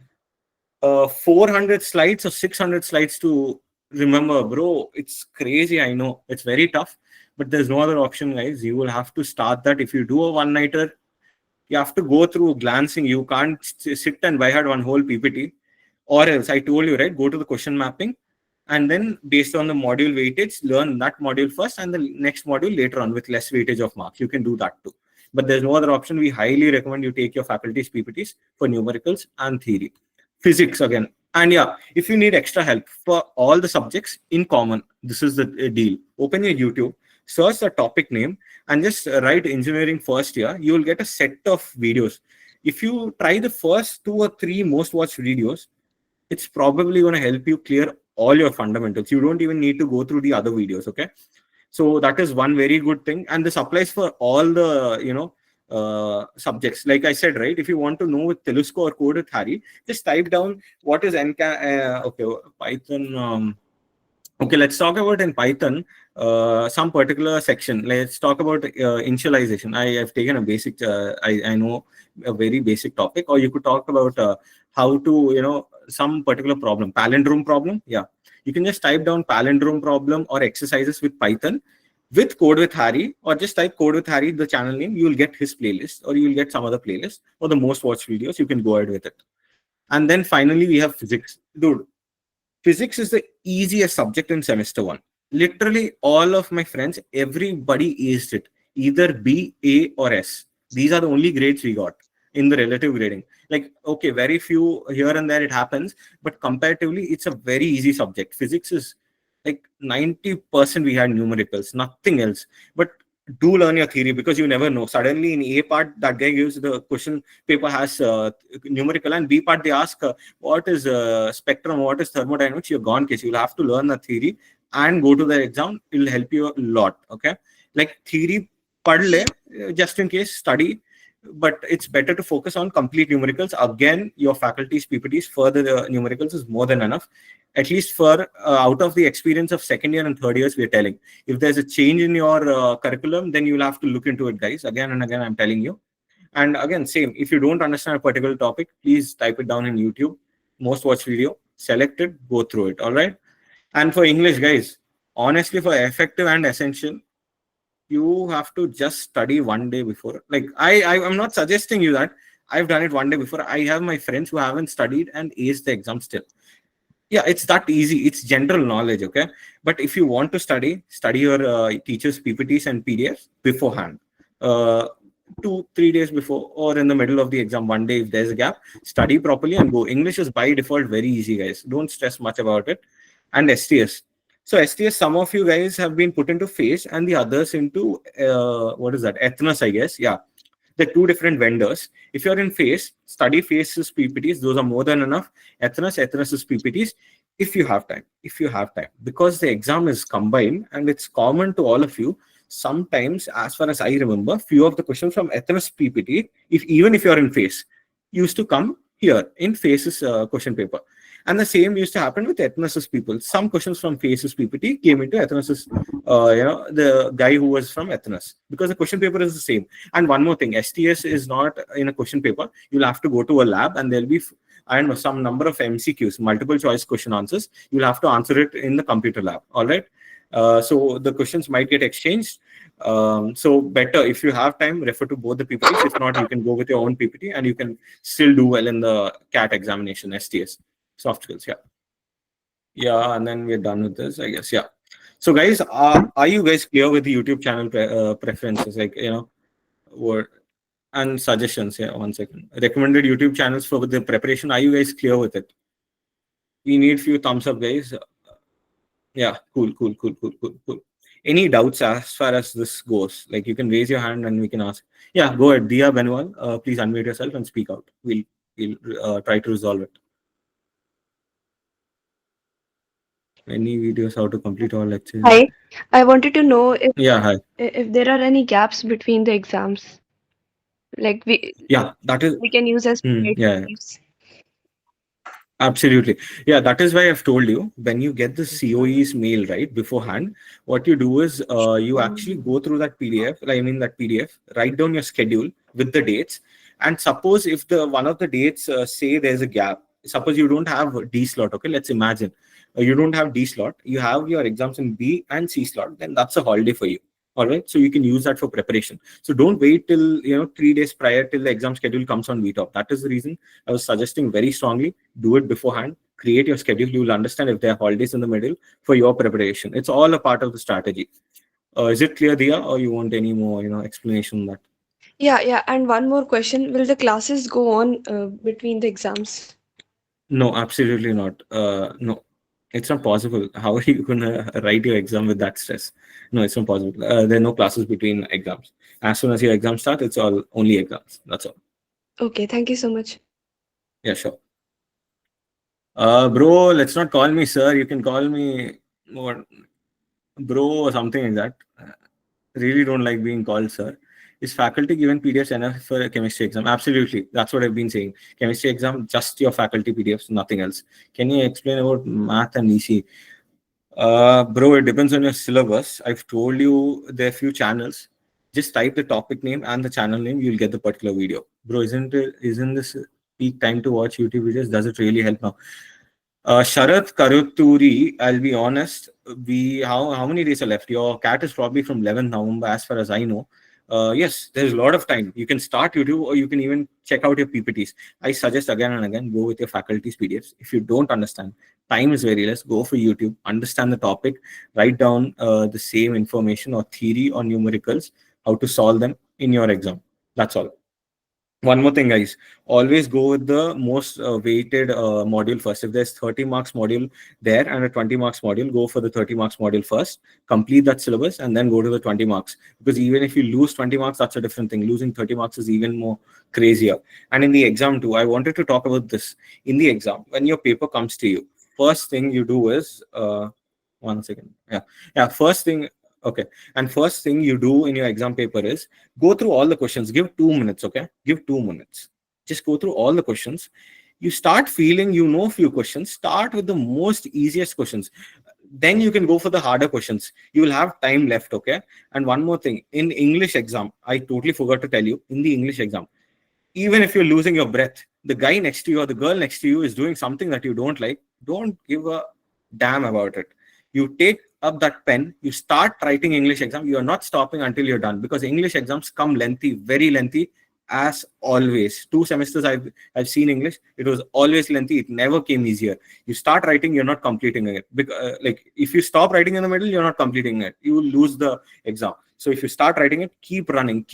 Speaker 1: 400 slides or 600 slides to remember, bro. It's crazy. I know it's very tough, but there's no other option, guys. You will have to start that. If you do a one-nighter, you have to go through glancing. You can't sit and by heart one whole PPT. Or else, I told you, right, go to the question mapping, and then based on the module weightage, learn that module first and the next module later on with less weightage of marks. You can do that too. But there's no other option. We highly recommend you take your faculty's PPTs for numericals and theory. Physics again. And yeah, if you need extra help for all the subjects in common, this is the deal. Open your YouTube, search the topic name, and just write engineering first year. You will get a set of videos. If you try the first 2 or 3 most watched videos, it's probably going to help you clear all your fundamentals. You don't even need to go through the other videos. Okay. So that is one very good thing. And this applies for all the, subjects. Like I said, right, if you want to know with Telesco or Code with Harry, just type down what is Python. Okay, let's talk about in Python some particular section. Let's talk about initialization. I have taken a basic, I know a very basic topic, or you could talk about how to, some particular problem, palindrome problem. Yeah, you can just type down palindrome problem or exercises with Python with Code with Harry, or just type Code with Harry, the channel name. You will get his playlist, or you will get some other playlist, or the most watched videos. You can go ahead with it. And then finally, we have physics. Dude, physics is the easiest subject in semester 1. Literally, all of my friends, everybody aced it. Either B, A, or S. These are the only grades we got in the relative grading. Like, okay, very few here and there it happens, but comparatively, it's a very easy subject. Physics is like 90% we had numericals, nothing else. But do learn your theory, because you never know. Suddenly in A part, that guy gives the question paper has numerical, and B part they ask what is spectrum, what is thermodynamics. You're gone case. You'll have to learn the theory and go to the exam. It will help you a lot. Okay, like theory, pad le, just in case study, but it's better to focus on complete numericals. Again, your faculty's PPTs for the numericals is more than enough. At least for out of the experience of second year and third years, we're telling. If there's a change in your curriculum, then you'll have to look into it, guys. Again and again, I'm telling you. And again, same. If you don't understand a particular topic, please type it down in YouTube. Most watched video. Select it. Go through it. All right. And for English, guys, honestly, for effective and essential, you have to just study one day before. Like I'm not suggesting you that. I've done it one day before. I have my friends who haven't studied and aced the exam still. Yeah, it's that easy. It's general knowledge. Okay, but if you want to study your teachers PPTs and PDFs beforehand, 2-3 days before, or in the middle of the exam one day if there's a gap. Study properly and go. English is by default very easy, guys. Don't stress much about it. And STS. So STS, some of you guys have been put into FACE and the others into what is that, Ethnos, I guess. Yeah, the two different vendors. If you're in FACE, study FACE's PPTs. Those are more than enough. Ethnos's PPTs. If you have time, because the exam is combined and it's common to all of you. Sometimes, as far as I remember, few of the questions from Ethnos PPT, even if you're in FACE, used to come here in FACE's question paper. And the same used to happen with Ethnos's people. Some questions from FACE's PPT came into Ethnos's, the guy who was from Ethnos, because the question paper is the same. And one more thing, STS is not in a question paper. You'll have to go to a lab and there'll be, I don't know, some number of MCQs, multiple choice question answers. You'll have to answer it in the computer lab. All right. So the questions might get exchanged. So better, if you have time, refer to both the PPTs. If not, you can go with your own PPT and you can still do well in the CAT examination, STS. Soft skills, yeah, and then we're done with this, I guess. Yeah. So guys, are you guys clear with the YouTube channel preferences, like, or and suggestions? Yeah, 1 second. Recommended YouTube channels for the preparation. Are you guys clear with it? We need few thumbs up, guys. Yeah, cool. Any doubts as far as this goes? Like, you can raise your hand and we can ask. Yeah, go ahead, Dia Benwal. Please unmute yourself and speak out. We'll try to resolve it. Any videos how to complete all lectures?
Speaker 4: Hi, I wanted to know if
Speaker 1: Yeah, hi.
Speaker 4: if there are any gaps between the exams, like
Speaker 1: Yeah, that is.
Speaker 4: we can use as
Speaker 1: Yeah,
Speaker 4: PDFs.
Speaker 1: absolutely. Yeah, that is why I've told you, when you get the COE's mail right beforehand, what you do is you actually go through that PDF. I mean that PDF, write down your schedule with the dates, and suppose if the one of the dates say there's a gap. Suppose you don't have D slot. Okay, let's imagine you don't have D slot. You have your exams in B and C slot. Then that's a holiday for you. All right, so you can use that for preparation. So don't wait till 3 days prior till the exam schedule comes on VTOP. That is the reason I was suggesting very strongly, do it beforehand. Create your schedule. You will understand if there are holidays in the middle for your preparation. It's all a part of the strategy. Is it clear, Dia, or you want any more explanation on that?
Speaker 4: Yeah. And one more question: will the classes go on between the exams?
Speaker 1: No, absolutely not. No, it's not possible. How are you gonna write your exam with that stress? No, it's not possible. There are no classes between exams. As soon as your exam starts, it's all only exams. That's all.
Speaker 4: Okay, thank you so much.
Speaker 1: Yeah, sure. Bro, let's not call me sir. You can call me what, bro, or something like that. Really don't like being called sir. Is faculty given PDFs enough for a chemistry exam? Absolutely. That's what I've been saying. Chemistry exam, just your faculty PDFs, nothing else. Can you explain about math and EC? Bro, it depends on your syllabus. I've told you there are few channels. Just type the topic name and the channel name, you'll get the particular video. Bro, isn't this peak time to watch YouTube videos? Does it really help now? Sharath Karuturi, I'll be honest, how many days are left? Your cat is probably from 11th November, as far as I know. Yes, there's a lot of time. You can start YouTube, or you can even check out your PPTs. I suggest again and again, go with your faculty's PDFs. If you don't understand, time is very less. Go for YouTube, understand the topic, write down the same information or theory or numericals, how to solve them in your exam. That's all. One more thing, guys. Always go with the most weighted module first. If there's 30 marks module there and a 20 marks module, go for the 30 marks module first. Complete that syllabus and then go to the 20 marks. Because even if you lose 20 marks, that's a different thing. Losing 30 marks is even more crazier. And in the exam too, I wanted to talk about this. In the exam, when your paper comes to you, first thing you do is one second. Yeah. First thing. Okay. And first thing you do in your exam paper is go through all the questions. Give 2 minutes. Okay. Give 2 minutes. Just go through all the questions. You start feeling you know few questions. Start with the most easiest questions. Then you can go for the harder questions. You will have time left. Okay. And one more thing, in English exam, I totally forgot to tell you, in the English exam, even if you're losing your breath, the guy next to you or the girl next to you is doing something that you don't like, don't give a damn about it. You take up that pen, you start writing English exam. You are not stopping until you're done, because English exams come lengthy, very lengthy, as always. 2 semesters I've seen English, it was always lengthy. It never came easier. You start writing, you're not completing it. Like if you stop writing in the middle, you're not completing it. You will lose the exam. So if you start writing it, keep running.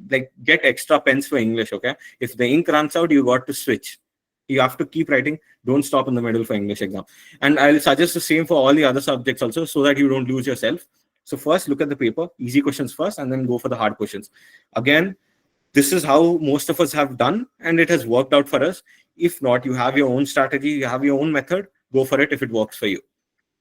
Speaker 1: Like get extra pens for English, okay? If the ink runs out, you got to switch. You have to keep writing. Don't stop in the middle for English exam. And I'll suggest the same for all the other subjects also, so that you don't lose yourself. So first, look at the paper, easy questions first, and then go for the hard questions. Again, this is how most of us have done, and it has worked out for us. If not, you have your own strategy, you have your own method, go for it if it works for you.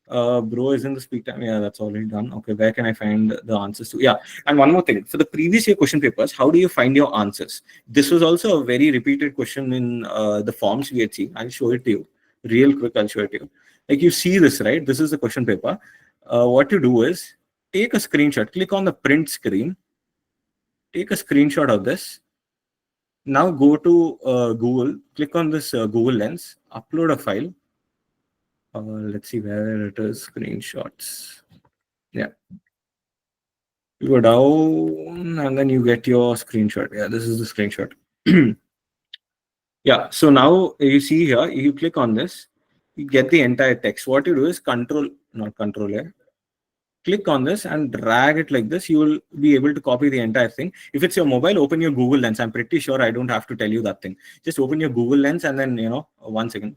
Speaker 1: Bro, isn't the speak time? Yeah, that's already done. Okay, where can I find the answers to? Yeah, and one more thing. For the previous year question papers, how do you find your answers? This was also a very repeated question in the forms we had seen. I'll show it to you. Real quick, I'll show it to you. Like you see this, right? This is the question paper. What you do is take a screenshot, click on the print screen, take a screenshot of this. Now go to Google, click on this Google Lens, upload a file. Let's see where it is, screenshots. Yeah. You go down and then you get your screenshot. Yeah, this is the screenshot. Yeah, so now you see here, you click on this, you get the entire text. What you do is not control, yeah. Click on this and drag it like this. You will be able to copy the entire thing. If it's your mobile, open your Google Lens. I'm pretty sure I don't have to tell you that thing. Just open your Google Lens and then, 1 second.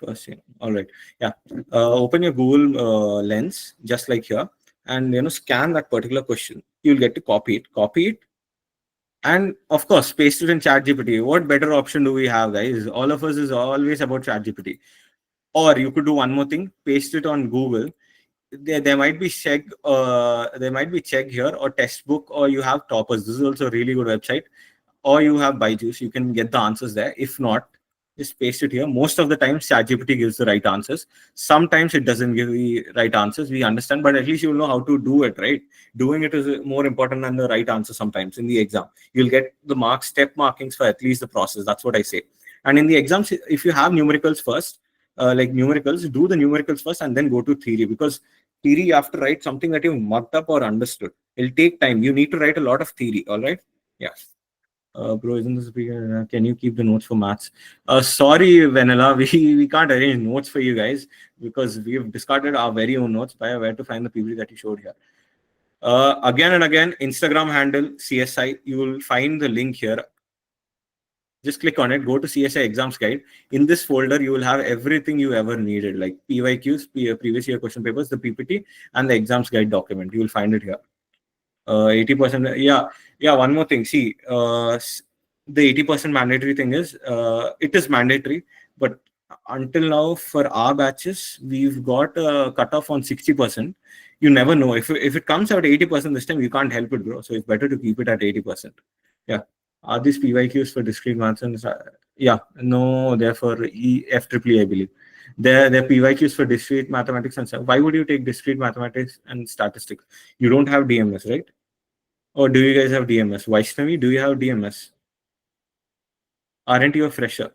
Speaker 1: First, all right. Yeah. Open your Google Lens, just like here, and scan that particular question. You'll get to copy it, and of course paste it in ChatGPT. What better option do we have, guys? All of us is always about ChatGPT. Or you could do one more thing: paste it on Google. There might be check here, or textbook, or you have toppers. This is also a really good website. Or you have Byju's. You can get the answers there. If not, just paste it here. Most of the time, ChatGPT gives the right answers. Sometimes it doesn't give the right answers. We understand, but at least you'll know how to do it, right? Doing it is more important than the right answer sometimes in the exam. You'll get the marks, step markings for at least the process. That's what I say. And in the exams, if you have numericals first, like numericals, do the numericals first and then go to theory, because theory you have to write something that you've mucked up or understood. It'll take time. You need to write a lot of theory. All right. Yeah. Bro, isn't this speaker? Can you keep the notes for maths? Sorry, Vanilla, we can't arrange notes for you guys because we've discarded our very own notes by where to find the people that you showed here. Again and again, Instagram handle CSI. You will find the link here. Just click on it. Go to CSI Exams Guide. In this folder, you will have everything you ever needed, like PYQs, previous year question papers, the PPT, and the Exams Guide document. You will find it here. 80%. Yeah. One more thing. See, the 80% mandatory thing is it is mandatory, but until now for our batches we've got a cutoff on 60%. You never know if it comes out 80% this time, you can't help it, bro. So it's better to keep it at 80%. Yeah. Are these PYQs for discrete maths and yeah, no, they're for FEEE, I believe. They're PYQs for discrete mathematics and stuff. Why would you take discrete mathematics and statistics? You don't have DMS, right? Or do you guys have DMS? Vaishnavi, do you have DMS? Aren't you a fresher?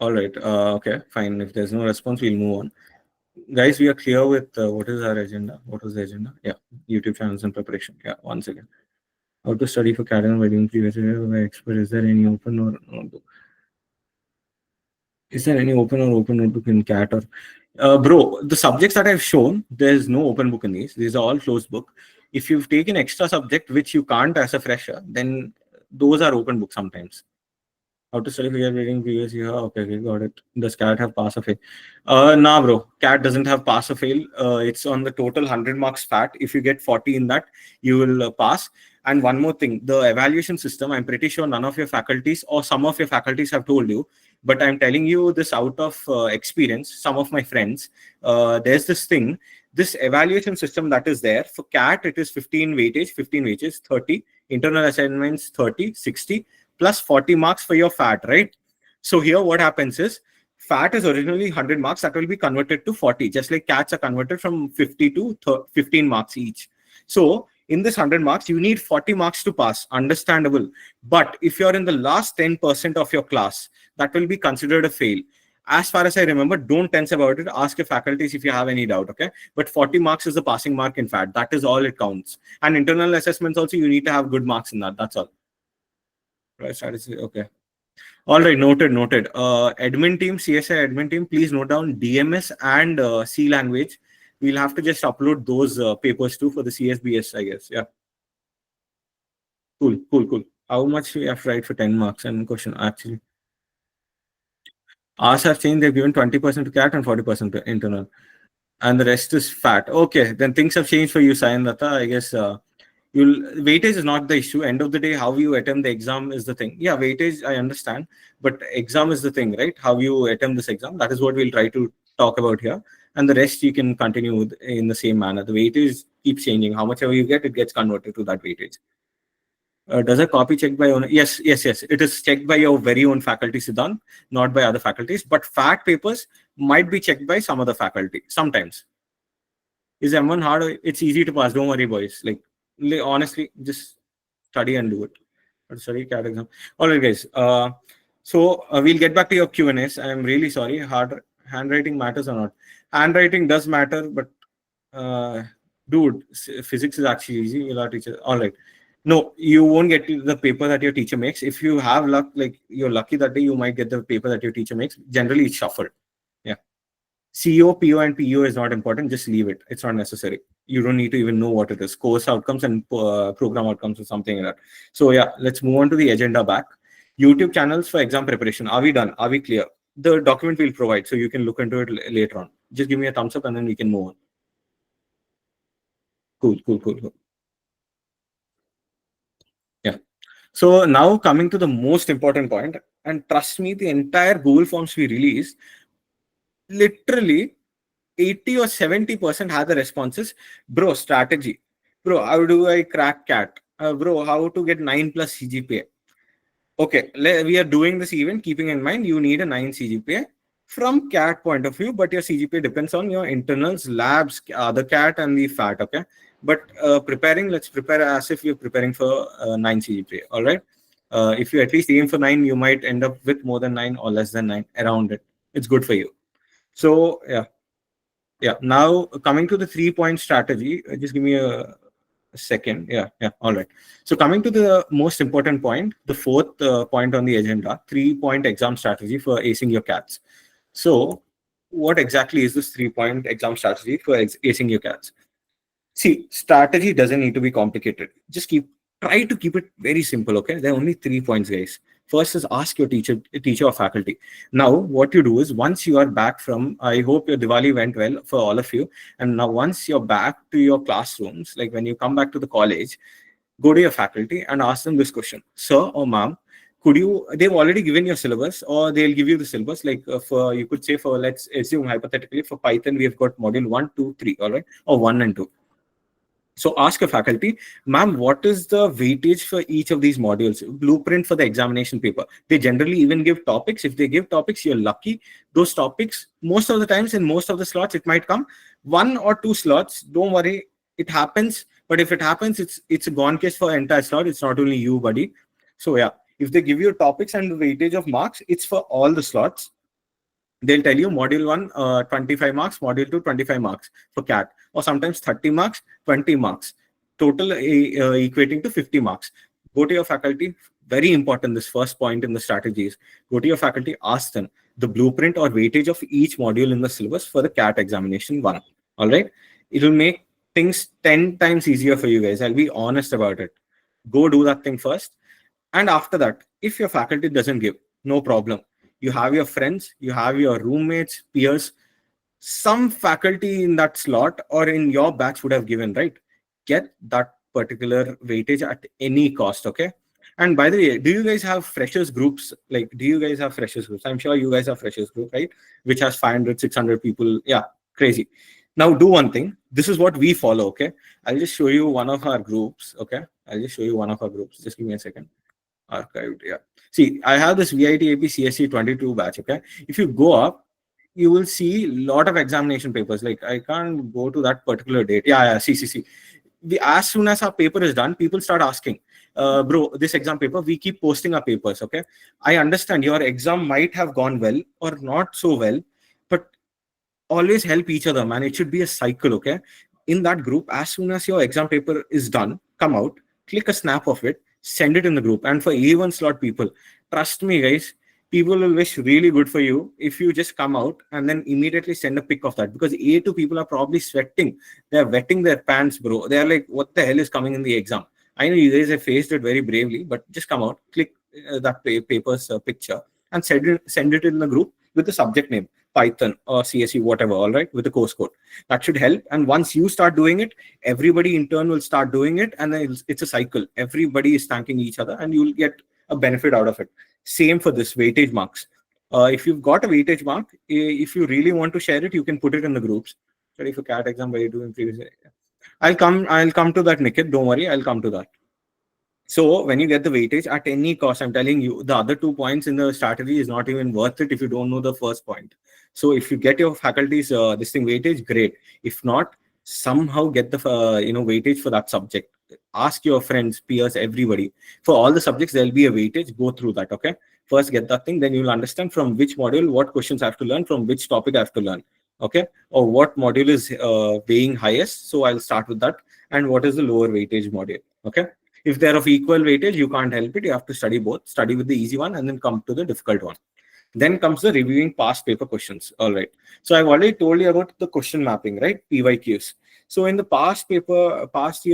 Speaker 1: All right. Okay, fine. If there's no response, we'll move on. Guys, we are clear with what is our agenda? What was the agenda? Yeah, YouTube channels and preparation. Yeah, once again. How to study for CAT and wedding previous year expert. Is there any open or notebook? Is there any open notebook in CAT? Or Bro, the subjects that I've shown, there's no open book in these. These are all closed book. If you've taken extra subject which you can't as a fresher, then those are open book sometimes. How to study figure reading previous year? Okay, okay, got it. Does CAT have pass or fail? Nah, bro. CAT doesn't have pass or fail. It's on the total 100 marks fat. If you get 40 in that, you will pass. And one more thing, the evaluation system, I'm pretty sure none of your faculties or some of your faculties have told you, but I'm telling you this out of experience. Some of my friends, there's this thing, this evaluation system that is there. For CAT, it is 15 weightage, 15 weightages, 30, internal assignments 30, 60, plus 40 marks for your fat, right? So here what happens is fat is originally 100 marks that will be converted to 40, just like cats are converted from 50 to 15 marks each. So in this 100 marks, you need 40 marks to pass, understandable. But if you're in the last 10% of your class, that will be considered a fail. As far as I remember, don't tense about it. Ask your faculties if you have any doubt, okay? But 40 marks is the passing mark in fat. That is all it counts. And internal assessments also, you need to have good marks in that. That's all. Right, strategy. Okay. All right. Noted. Noted. Admin team, CSI admin team, please note down DMS and C language. We'll have to just upload those papers too for the CSBS, I guess. Yeah. Cool. Cool. Cool. How much we have to write for 10 marks? And question actually. Ours have changed. They've given 20% to CAT and 40% to internal, and the rest is fat. Okay, then things have changed for you, Sayan Data. I guess you'll weightage is not the issue. End of the day, how you attempt the exam is the thing. Yeah, weightage I understand, but exam is the thing, right? How you attempt this exam, that is what we'll try to talk about here, and the rest you can continue in the same manner. The weightage keeps changing. How much ever you get, it gets converted to that weightage. Does a copy checked by owner? Yes, yes, yes. It is checked by your very own faculty, Siddhant, not by other faculties. But fact papers might be checked by some other faculty sometimes. Is M1 hard? It's easy to pass. Don't worry, boys. Like honestly, just study and do it. Study CAT exam. All right, guys. So we'll get back to your Q&As. I'm really sorry. Hard handwriting matters or not? Handwriting does matter, but dude, physics is actually easy. You'll have teacher. All right. No, you won't get the paper that your teacher makes. If you have luck, like you're lucky that day, you might get the paper that your teacher makes. Generally, it's shuffled. Yeah. CO, PO, and PO is not important. Just leave it. It's not necessary. You don't need to even know what it is. Course outcomes and program outcomes or something like that. So yeah, let's move on to the agenda back. YouTube channels for exam preparation. Are we done? Are we clear? The document we'll provide, so you can look into it later on. Just give me a thumbs up and then we can move on. Cool, cool, cool, cool. Yeah. So now coming to the most important point, and trust me, the entire Google Forms we released, literally 80 or 70% had the responses. Bro, strategy. Bro, how do I crack CAT? Bro, how to get 9 plus CGPA? Okay, we are doing this event keeping in mind you need a 9 CGPA from CAT point of view, but your CGPA depends on your internals, labs, the CAT and the FAT, okay? But preparing, let's prepare as if you're preparing for 9 CGPA, all right? If you at least aim for 9, you might end up with more than 9 or less than 9 around it. It's good for you. So, yeah. Yeah, now coming to the 3-point strategy, just give me a second. Yeah, yeah, all right. So coming to the most important point, the fourth point on the agenda, 3-point exam strategy for acing your CATs. So what exactly is this 3-point exam strategy for acing your CATs? See, strategy doesn't need to be complicated. Just try to keep it very simple, okay? There are only 3 points, guys. First is ask your teacher or faculty. Now, what you do is once you are back from, I hope your Diwali went well for all of you. And now once you're back to your classrooms, like when you come back to the college, go to your faculty and ask them this question. Sir or ma'am, they've already given your syllabus or they'll give you the syllabus. Like you could say for, let's assume hypothetically for Python, we have got module 1, 2, 3, all right? Or 1 and 2. So ask a faculty, ma'am, what is the weightage for each of these modules? Blueprint for the examination paper. They generally even give topics. If they give topics, you're lucky. Those topics, most of the times in most of the slots, it might come 1 or 2 slots. Don't worry, it happens. But if it happens, it's a gone case for entire slot. It's not only you, buddy. So yeah, if they give you topics and the weightage of marks, it's for all the slots. They'll tell you module 1, 25 marks, module 2, 25 marks for CAT, or sometimes 30 marks, 20 marks, total equating to 50 marks. Go to your faculty. Very important, this first point in the strategies. Go to your faculty, ask them, the blueprint or weightage of each module in the syllabus for the CAT examination 1. All right. It will make things 10 times easier for you guys. I'll be honest about it. Go do that thing first. And after that, if your faculty doesn't give, no problem. You have your friends, you have your roommates, peers. Some faculty in that slot or in your batch would have given, right? Get that particular weightage at any cost, okay? And by the way, do you guys have freshers groups? Like, do you guys have freshers groups? I'm sure you guys have freshers group, right? Which has 500, 600 people. Yeah, crazy. Now do one thing. This is what we follow, okay? I'll just show you one of our groups, okay? I'll just show you one of our groups. Just give me a second. Archived, yeah. See, I have this VIT-AP CSC 22 batch, okay? If you go up, you will see a lot of examination papers. Like, I can't go to that particular date. Yeah, see. As soon as our paper is done, people start asking, bro, this exam paper, we keep posting our papers, okay? I understand your exam might have gone well or not so well, but always help each other, man. It should be a cycle, okay? In that group, as soon as your exam paper is done, come out, click a snap of it, send it in the group. And for A1 slot people, trust me, guys, people will wish really good for you if you just come out and then immediately send a pic of that, because A2 people are probably sweating. They're wetting their pants, bro. They're like, what the hell is coming in the exam? I know you guys have faced it very bravely, but just come out, click that paper's picture and send it in the group with the subject name, Python or CSE, whatever, all right, with the course code. That should help. And once you start doing it, everybody in turn will start doing it. And then it's a cycle. Everybody is thanking each other and you'll get a benefit out of it. Same for this weightage marks. If you've got a weightage mark, if you really want to share it, you can put it in the groups. Sorry for CAT exam, by doing previous. I'll come to that, Nikit. Don't worry, I'll come to that. So when you get the weightage at any cost, I'm telling you, the other 2 points in the strategy is not even worth it if you don't know the first point. So if you get your faculty's this thing weightage, great. If not, somehow get the weightage for that subject. Ask your friends, peers, everybody. For all the subjects, there'll be a weightage. Go through that, okay? First get that thing, then you'll understand from which module, what questions I have to learn, from which topic I have to learn, okay? Or what module is weighing highest. So I'll start with that. And what is the lower weightage module, okay? If they're of equal weightage, you can't help it. You have to study both. Study with the easy one and then come to the difficult one. Then comes the reviewing past paper questions. All right. So I've already told you about the question mapping, right? PYQs. So in the past year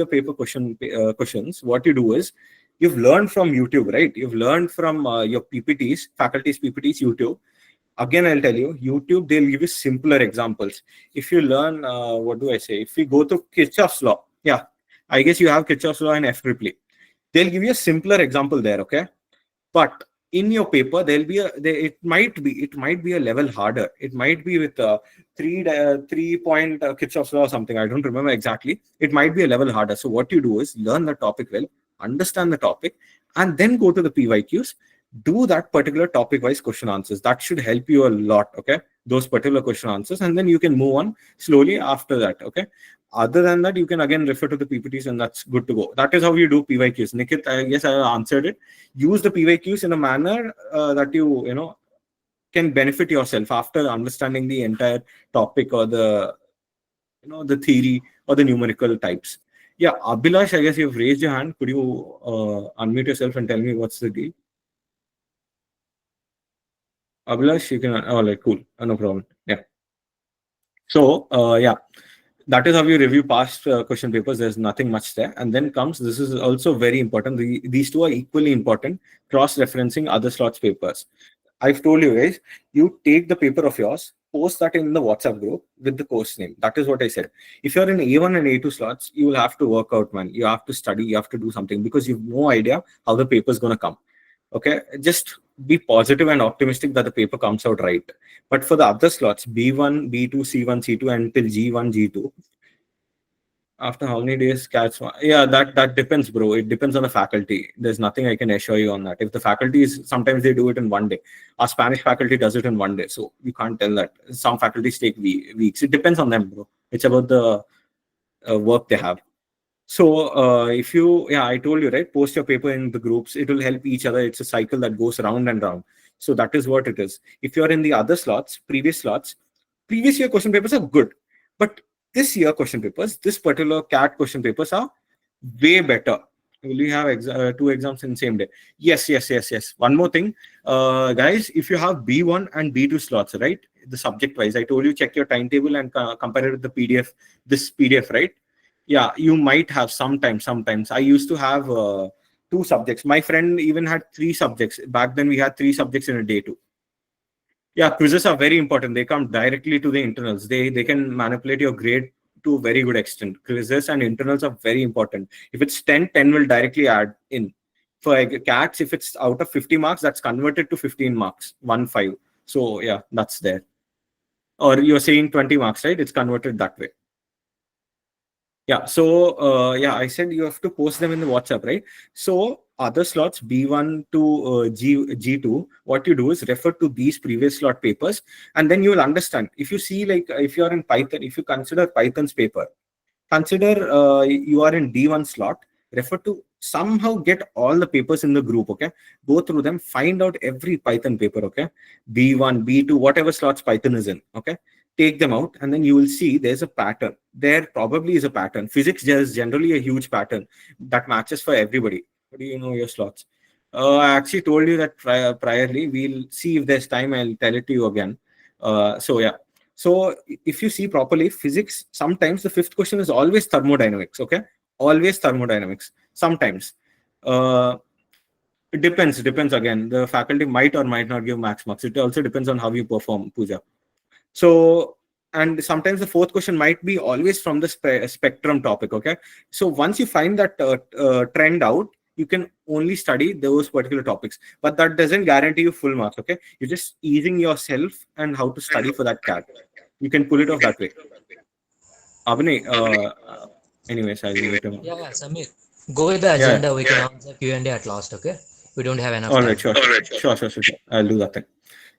Speaker 1: paper questions, what you do is you've learned from YouTube, right? You've learned from your PPTs, faculty's PPTs, YouTube. Again, I'll tell you, YouTube, they'll give you simpler examples. If you learn, what do I say? If we go to Kirchhoff's law, yeah, I guess you have Kirchhoff's law in FEE. They'll give you a simpler example there, okay? But in your paper, it might be a level harder. It might be with 3-point Kirchhoff's law or something. I don't remember exactly. It might be a level harder. So what you do is learn the topic well, understand the topic, and then go to the PYQs. Do that particular topic-wise question answers. That should help you a lot, okay? Those particular question answers, and then you can move on slowly after that, okay? Other than that, you can again refer to the PPTs and that's good to go. That is how you do PYQs. Nikit, I guess I answered it. Use the PYQs in a manner that you can benefit yourself after understanding the entire topic or the theory or the numerical types. Yeah, Abhilash, I guess you've raised your hand. Could you unmute yourself and tell me what's the deal? Abhilash, you can. All right, cool. No problem. Yeah. So, yeah, that is how you review past question papers. There's nothing much there. And then comes, this is also very important. These two are equally important, cross-referencing other slots papers. I've told you guys, you take the paper of yours, post that in the WhatsApp group with the course name. That is what I said. If you're in A1 and A2 slots, you will have to work out, man. You have to study, you have to do something because you have no idea how the paper is going to come. Okay, just be positive and optimistic that the paper comes out right. But for the other slots, B1, B2, C1, C2, until G1, G2, after how many days catch one? Yeah, that depends, bro. It depends on the faculty. There's nothing I can assure you on that. If the faculty is, sometimes they do it in one day. Our Spanish faculty does it in one day, so you can't tell that. Some faculties take weeks. It depends on them, bro. It's about the work they have. So I told you, right, post your paper in the groups. It will help each other. It's a cycle that goes round and round. So that is what it is. If you're in the other slots, previous year question papers are good. But this year question papers, this particular CAT question papers are way better. Will you have two exams in same day? Yes, yes, yes, yes. One more thing, guys, if you have B1 and B2 slots, right? The subject wise, I told you check your timetable and compare it with the PDF. This PDF, right? Yeah, you might have sometimes. Sometimes I used to have two subjects. My friend even had three subjects. Back then, we had three subjects in a day too. Yeah, quizzes are very important. They come directly to the internals. They can manipulate your grade to a very good extent. Quizzes and internals are very important. If it's 10, 10 will directly add in. For cats, if it's out of 50 marks, that's converted to 15 marks, 1 5. So yeah, that's there. Or you're saying 20 marks, right? It's converted that way. Yeah. So yeah, I said you have to post them in the WhatsApp, right? So other slots B1 to G2, what you do is refer to these previous slot papers, and then you will understand. If you see, like, if you are in Python, if you consider Python's paper, consider you are in D1 slot, refer to somehow get all the papers in the group, okay? Go through them, find out every Python paper, okay? B1, B2, whatever slots Python is in, okay? Take them out, and then you will see there's a pattern. There probably is a pattern. Physics is generally a huge pattern that matches for everybody. How do you know your slots? I actually told you that priorly. We'll see if there's time. I'll tell it to you again. So yeah. So if you see properly, physics, sometimes the fifth question is always thermodynamics, okay? Always thermodynamics. Sometimes. It depends again. The faculty might or might not give max marks. It also depends on how you perform, Pooja. So, and sometimes the fourth question might be always from the spectrum topic, okay? So once you find that trend out, you can only study those particular topics, but that doesn't guarantee you full marks, okay? You're just easing yourself and how to study for that cat. You can pull it off that way. Abhinay, anyways, I'll mute him.
Speaker 5: Yeah, yeah, Samir. Go with the
Speaker 1: Yeah,
Speaker 5: agenda. We can answer Q&A at last, okay? We don't have enough
Speaker 1: all
Speaker 5: time.
Speaker 1: right, sure. Sure. I'll do that thing.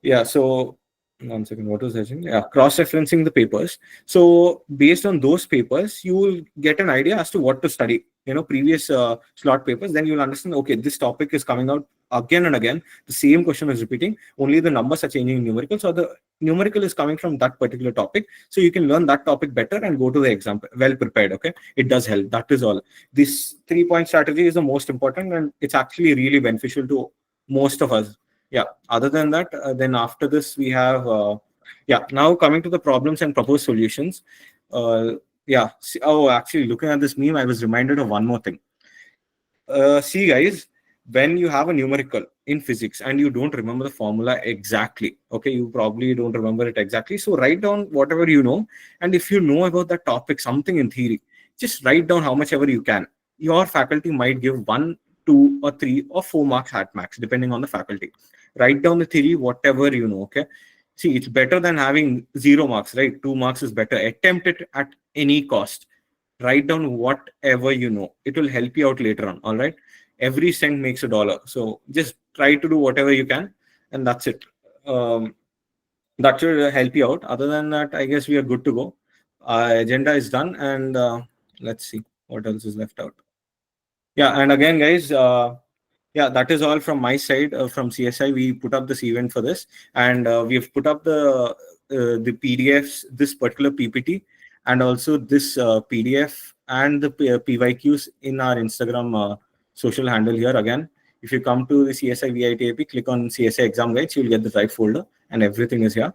Speaker 1: Yeah, so 1 second, what was I saying? Yeah, cross-referencing the papers. So based on those papers, you will get an idea as to what to study. Previous slot papers, then you'll understand, okay, this topic is coming out again and again. The same question is repeating, only the numbers are changing in numerical. So the numerical is coming from that particular topic. So you can learn that topic better and go to the exam well prepared, okay? It does help. That is all. This 3-point strategy is the most important, and it's actually really beneficial to most of us. Yeah, other than that, then after this we have yeah, now coming to the problems and proposed solutions. Yeah, oh, actually, looking at this meme, I was reminded of one more thing. See, guys, when you have a numerical in physics and you don't remember the formula exactly, okay, you probably don't remember it exactly, so write down whatever you know. And if you know about that topic, something in theory, just write down how much ever you can. Your faculty might give 1, 2 or 3 or 4 marks at max, depending on the faculty. Write down the theory, whatever you know, okay? See, it's better than having 0 marks, right? 2 marks is better. Attempt it at any cost. Write down whatever you know. It will help you out later on. All right. Every cent makes a dollar. So just try to do whatever you can, and that's it. That should help you out. Other than that, I guess we are good to go. Agenda is done, and let's see what else is left out. Yeah, and again, guys, yeah, that is all from my side. From CSI, we put up this event for this, and we've put up the PDFs, this particular PPT, and also this PDF and the PYQs in our Instagram social handle here. Again, if you come to the CSI VIT-AP, click on CSI exam guides, you'll get the right folder, and everything is here.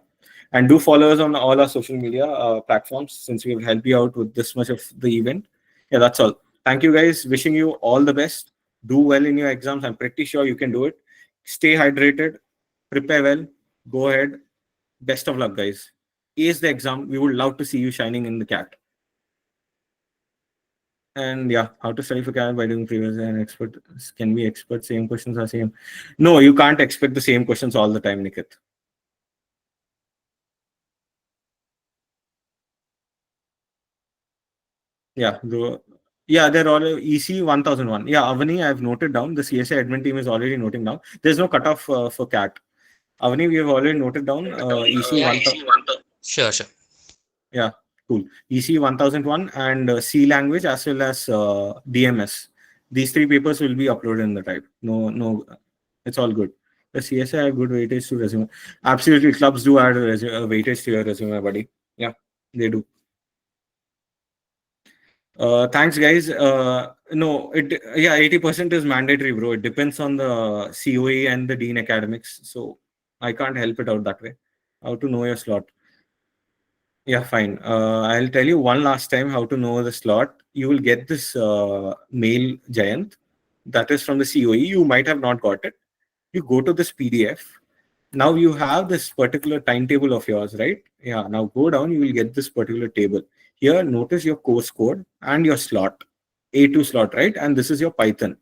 Speaker 1: And do follow us on all our social media platforms, since we've helped you out with this much of the event. Yeah, that's all. Thank you, guys. Wishing you all the best. Do well in your exams. I'm pretty sure you can do it. Stay hydrated, prepare well, go ahead. Best of luck, guys. Ace the exam. We would love to see you shining in the cat. And yeah, how to study for cat by doing previous and expert. Can we expect same questions are same? No, you can't expect the same questions all the time, Nikit. Yeah, yeah, they're all EC 1001. Yeah, Avani, I've noted down. The CSA admin team is already noting down. There's no cutoff for cat. Avani, we have already noted down EC
Speaker 5: Yeah,
Speaker 1: 1000.
Speaker 5: sure.
Speaker 1: Yeah, cool. EC 1001 and C language as well as DMS. These three papers will be uploaded in the type. No, it's all good. The CSA have good weightage to resume. Absolutely, clubs do add a weightage to your resume, buddy. Yeah, they do. Thanks, guys. No, 80% is mandatory, bro. It depends on the COE and the Dean Academics. So I can't help it out that way. How to know your slot? Yeah, fine. I'll tell you one last time how to know the slot. You will get this mail, Jayant. That is from the COE. You might have not got it. You go to this PDF. Now you have this particular timetable of yours, right? Yeah. Now go down. You will get this particular table. Here, notice your course code and your slot, A2 slot, right? And this is your Python.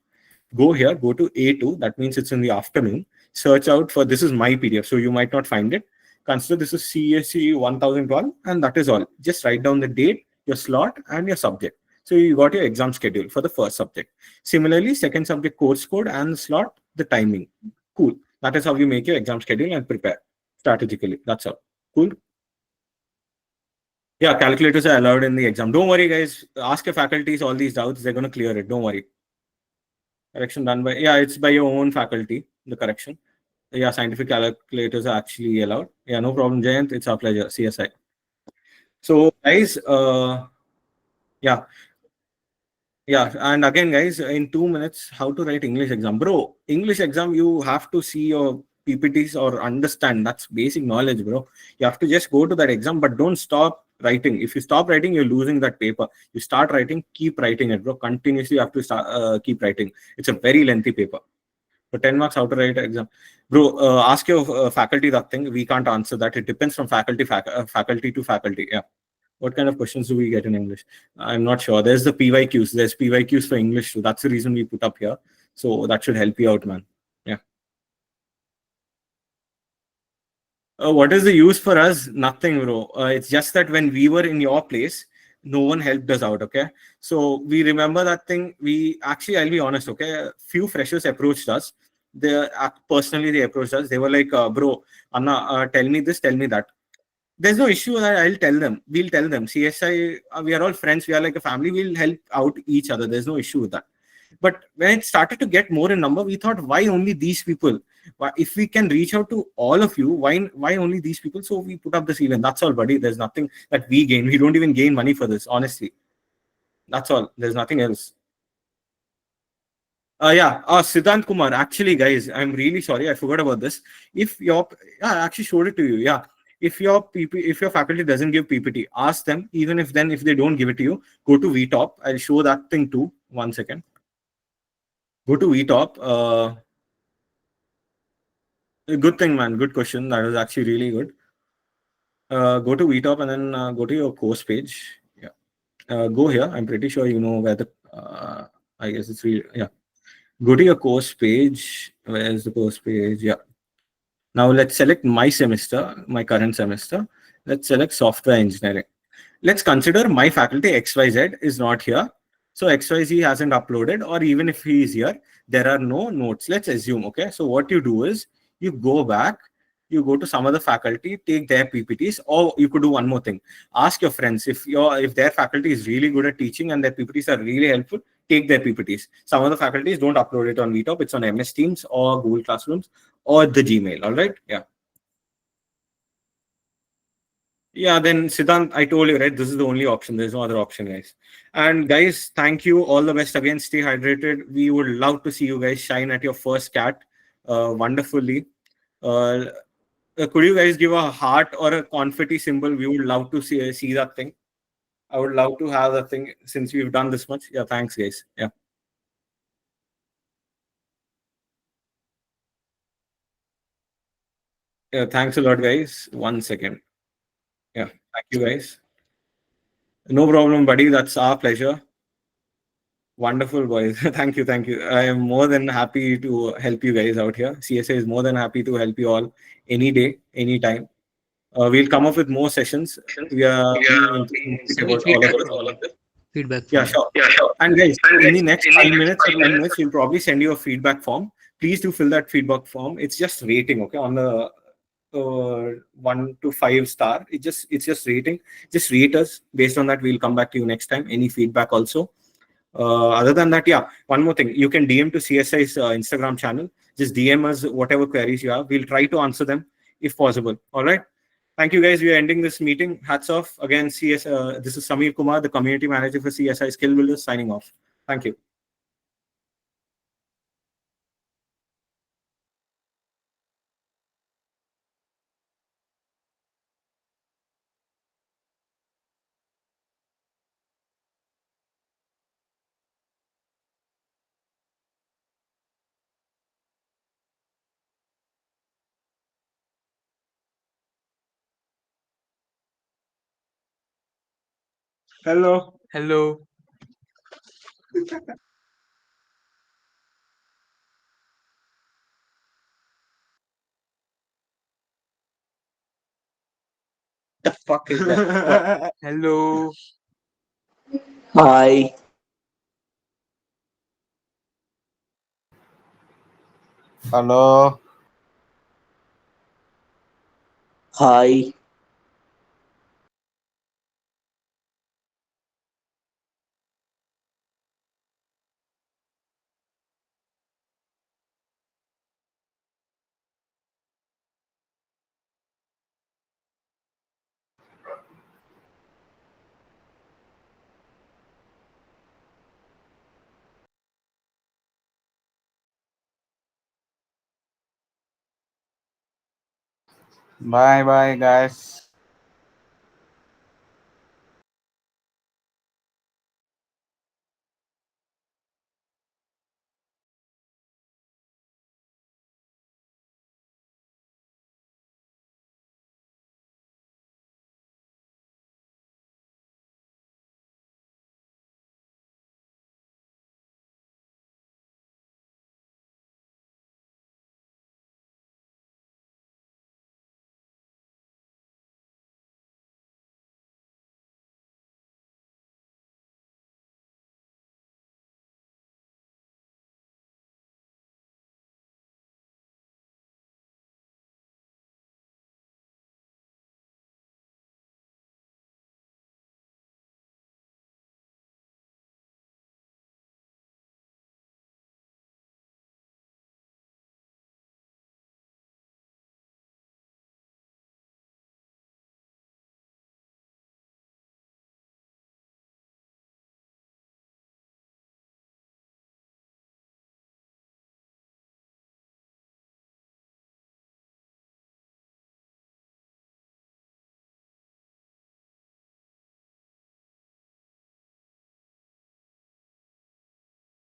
Speaker 1: Go here, go to A2. That means it's in the afternoon. Search out for this is my PDF. So you might not find it. Consider this is CSE 1012, and that is all. Just write down the date, your slot, and your subject. So you got your exam schedule for the first subject. Similarly, second subject course code and the slot, the timing. Cool. That is how you make your exam schedule and prepare strategically. That's all. Cool. Yeah, calculators are allowed in the exam. Don't worry, guys. Ask your faculties all these doubts. They're going to clear it. Don't worry. Correction done by, yeah, it's by your own faculty, the correction. Yeah, scientific calculators are actually allowed. Yeah, no problem, Jayant. It's our pleasure. CSI. So, guys, yeah. Yeah, and again, guys, in 2 minutes, how to write English exam. Bro, English exam, you have to see your PPTs or understand. That's basic knowledge, bro. You have to just go to that exam, but don't stop writing. If you stop writing, you're losing that paper. You start writing, keep writing it, bro. Continuously, you have to start, keep writing. It's a very lengthy paper. For 10 marks, how to write exam. Bro, ask your faculty that thing. We can't answer that. It depends from faculty to faculty. Yeah. What kind of questions do we get in English? I'm not sure. There's the PYQs. There's PYQs for English too. That's the reason we put up here. So that should help you out, man. Yeah. What is the use for us? Nothing, bro. It's just that when we were in your place, no one helped us out. Okay. So we remember that thing. We actually, I'll be honest. Okay. Few freshers approached us. Personally, they approached us. They were like, bro, Anna, tell me this, tell me that. There's no issue that I'll tell them. We'll tell them. CSI, we are all friends. We are like a family. We'll help out each other. There's no issue with that. But when it started to get more in number, we thought, why only these people? If we can reach out to all of you, why only these people? So we put up this event. That's all, buddy. There's nothing that we gain. We don't even gain money for this, honestly. That's all. There's nothing else. Yeah, Siddhant Kumar. Actually, guys, I'm really sorry. I forgot about this. If your, yeah, I actually showed it to you. Yeah, if your faculty doesn't give PPT, ask them. Even if they don't give it to you, go to VTOP. I'll show that thing too. 1 second. Go to VTOP. Good thing, man. Good question. That was actually really good. Go to VTOP and then go to your course page. Yeah. Go here. I'm pretty sure you know where the. I guess it's really, yeah. Go to your course page. Where's the course page? Yeah. Now let's select my semester, my current semester. Let's select software engineering. Let's consider my faculty XYZ is not here. So XYZ hasn't uploaded, or even if he is here, there are no notes. Let's assume, okay? So what you do is you go back, you go to some other faculty, take their PPTs, or you could do one more thing. Ask your friends if their faculty is really good at teaching and their PPTs are really helpful, take their PPTs. Some of the faculties don't upload it on VTOP. It's on MS Teams or Google Classrooms or the Gmail. All right. Yeah. Yeah, then Siddhant, I told you, right? This is the only option. There's no other option, guys. And guys, thank you. All the best again. Stay hydrated. We would love to see you guys shine at your first cat wonderfully. Could you guys give a heart or a confetti symbol? We would love to see that thing. I would love to have that thing since we've done this much. Yeah, thanks, guys. Yeah. Yeah, thanks a lot, guys. 1 second. Yeah, thank you, guys. No problem, buddy. That's our pleasure. Wonderful, boys. Thank you. Thank you. I am more than happy to help you guys out here. CSA is more than happy to help you all any day, anytime. We'll come up with more sessions. We are being about all of this.
Speaker 5: Feedback.
Speaker 1: Yeah, sure. Yeah, sure. And guys, in the next 5 minutes or 10 minutes, we'll probably send you a feedback form. Please do fill that feedback form. It's just rating, okay, on the 1 to 5 star. It's just rating. Just rate us. Based on that, we'll come back to you next time. Any feedback also. Other than that, yeah, one more thing. You can DM to CSI's Instagram channel. Just DM us whatever queries you have. We'll try to answer them if possible. All right. Thank you, guys. We are ending this meeting. Hats off again. This is Samir Kumar, the community manager for CSI Skill Builders, signing off. Thank you.
Speaker 2: Hello. Hello.
Speaker 1: The fuck is that?
Speaker 2: Hello.
Speaker 6: Hi,
Speaker 7: Hello.
Speaker 6: hi,
Speaker 7: Bye bye, guys.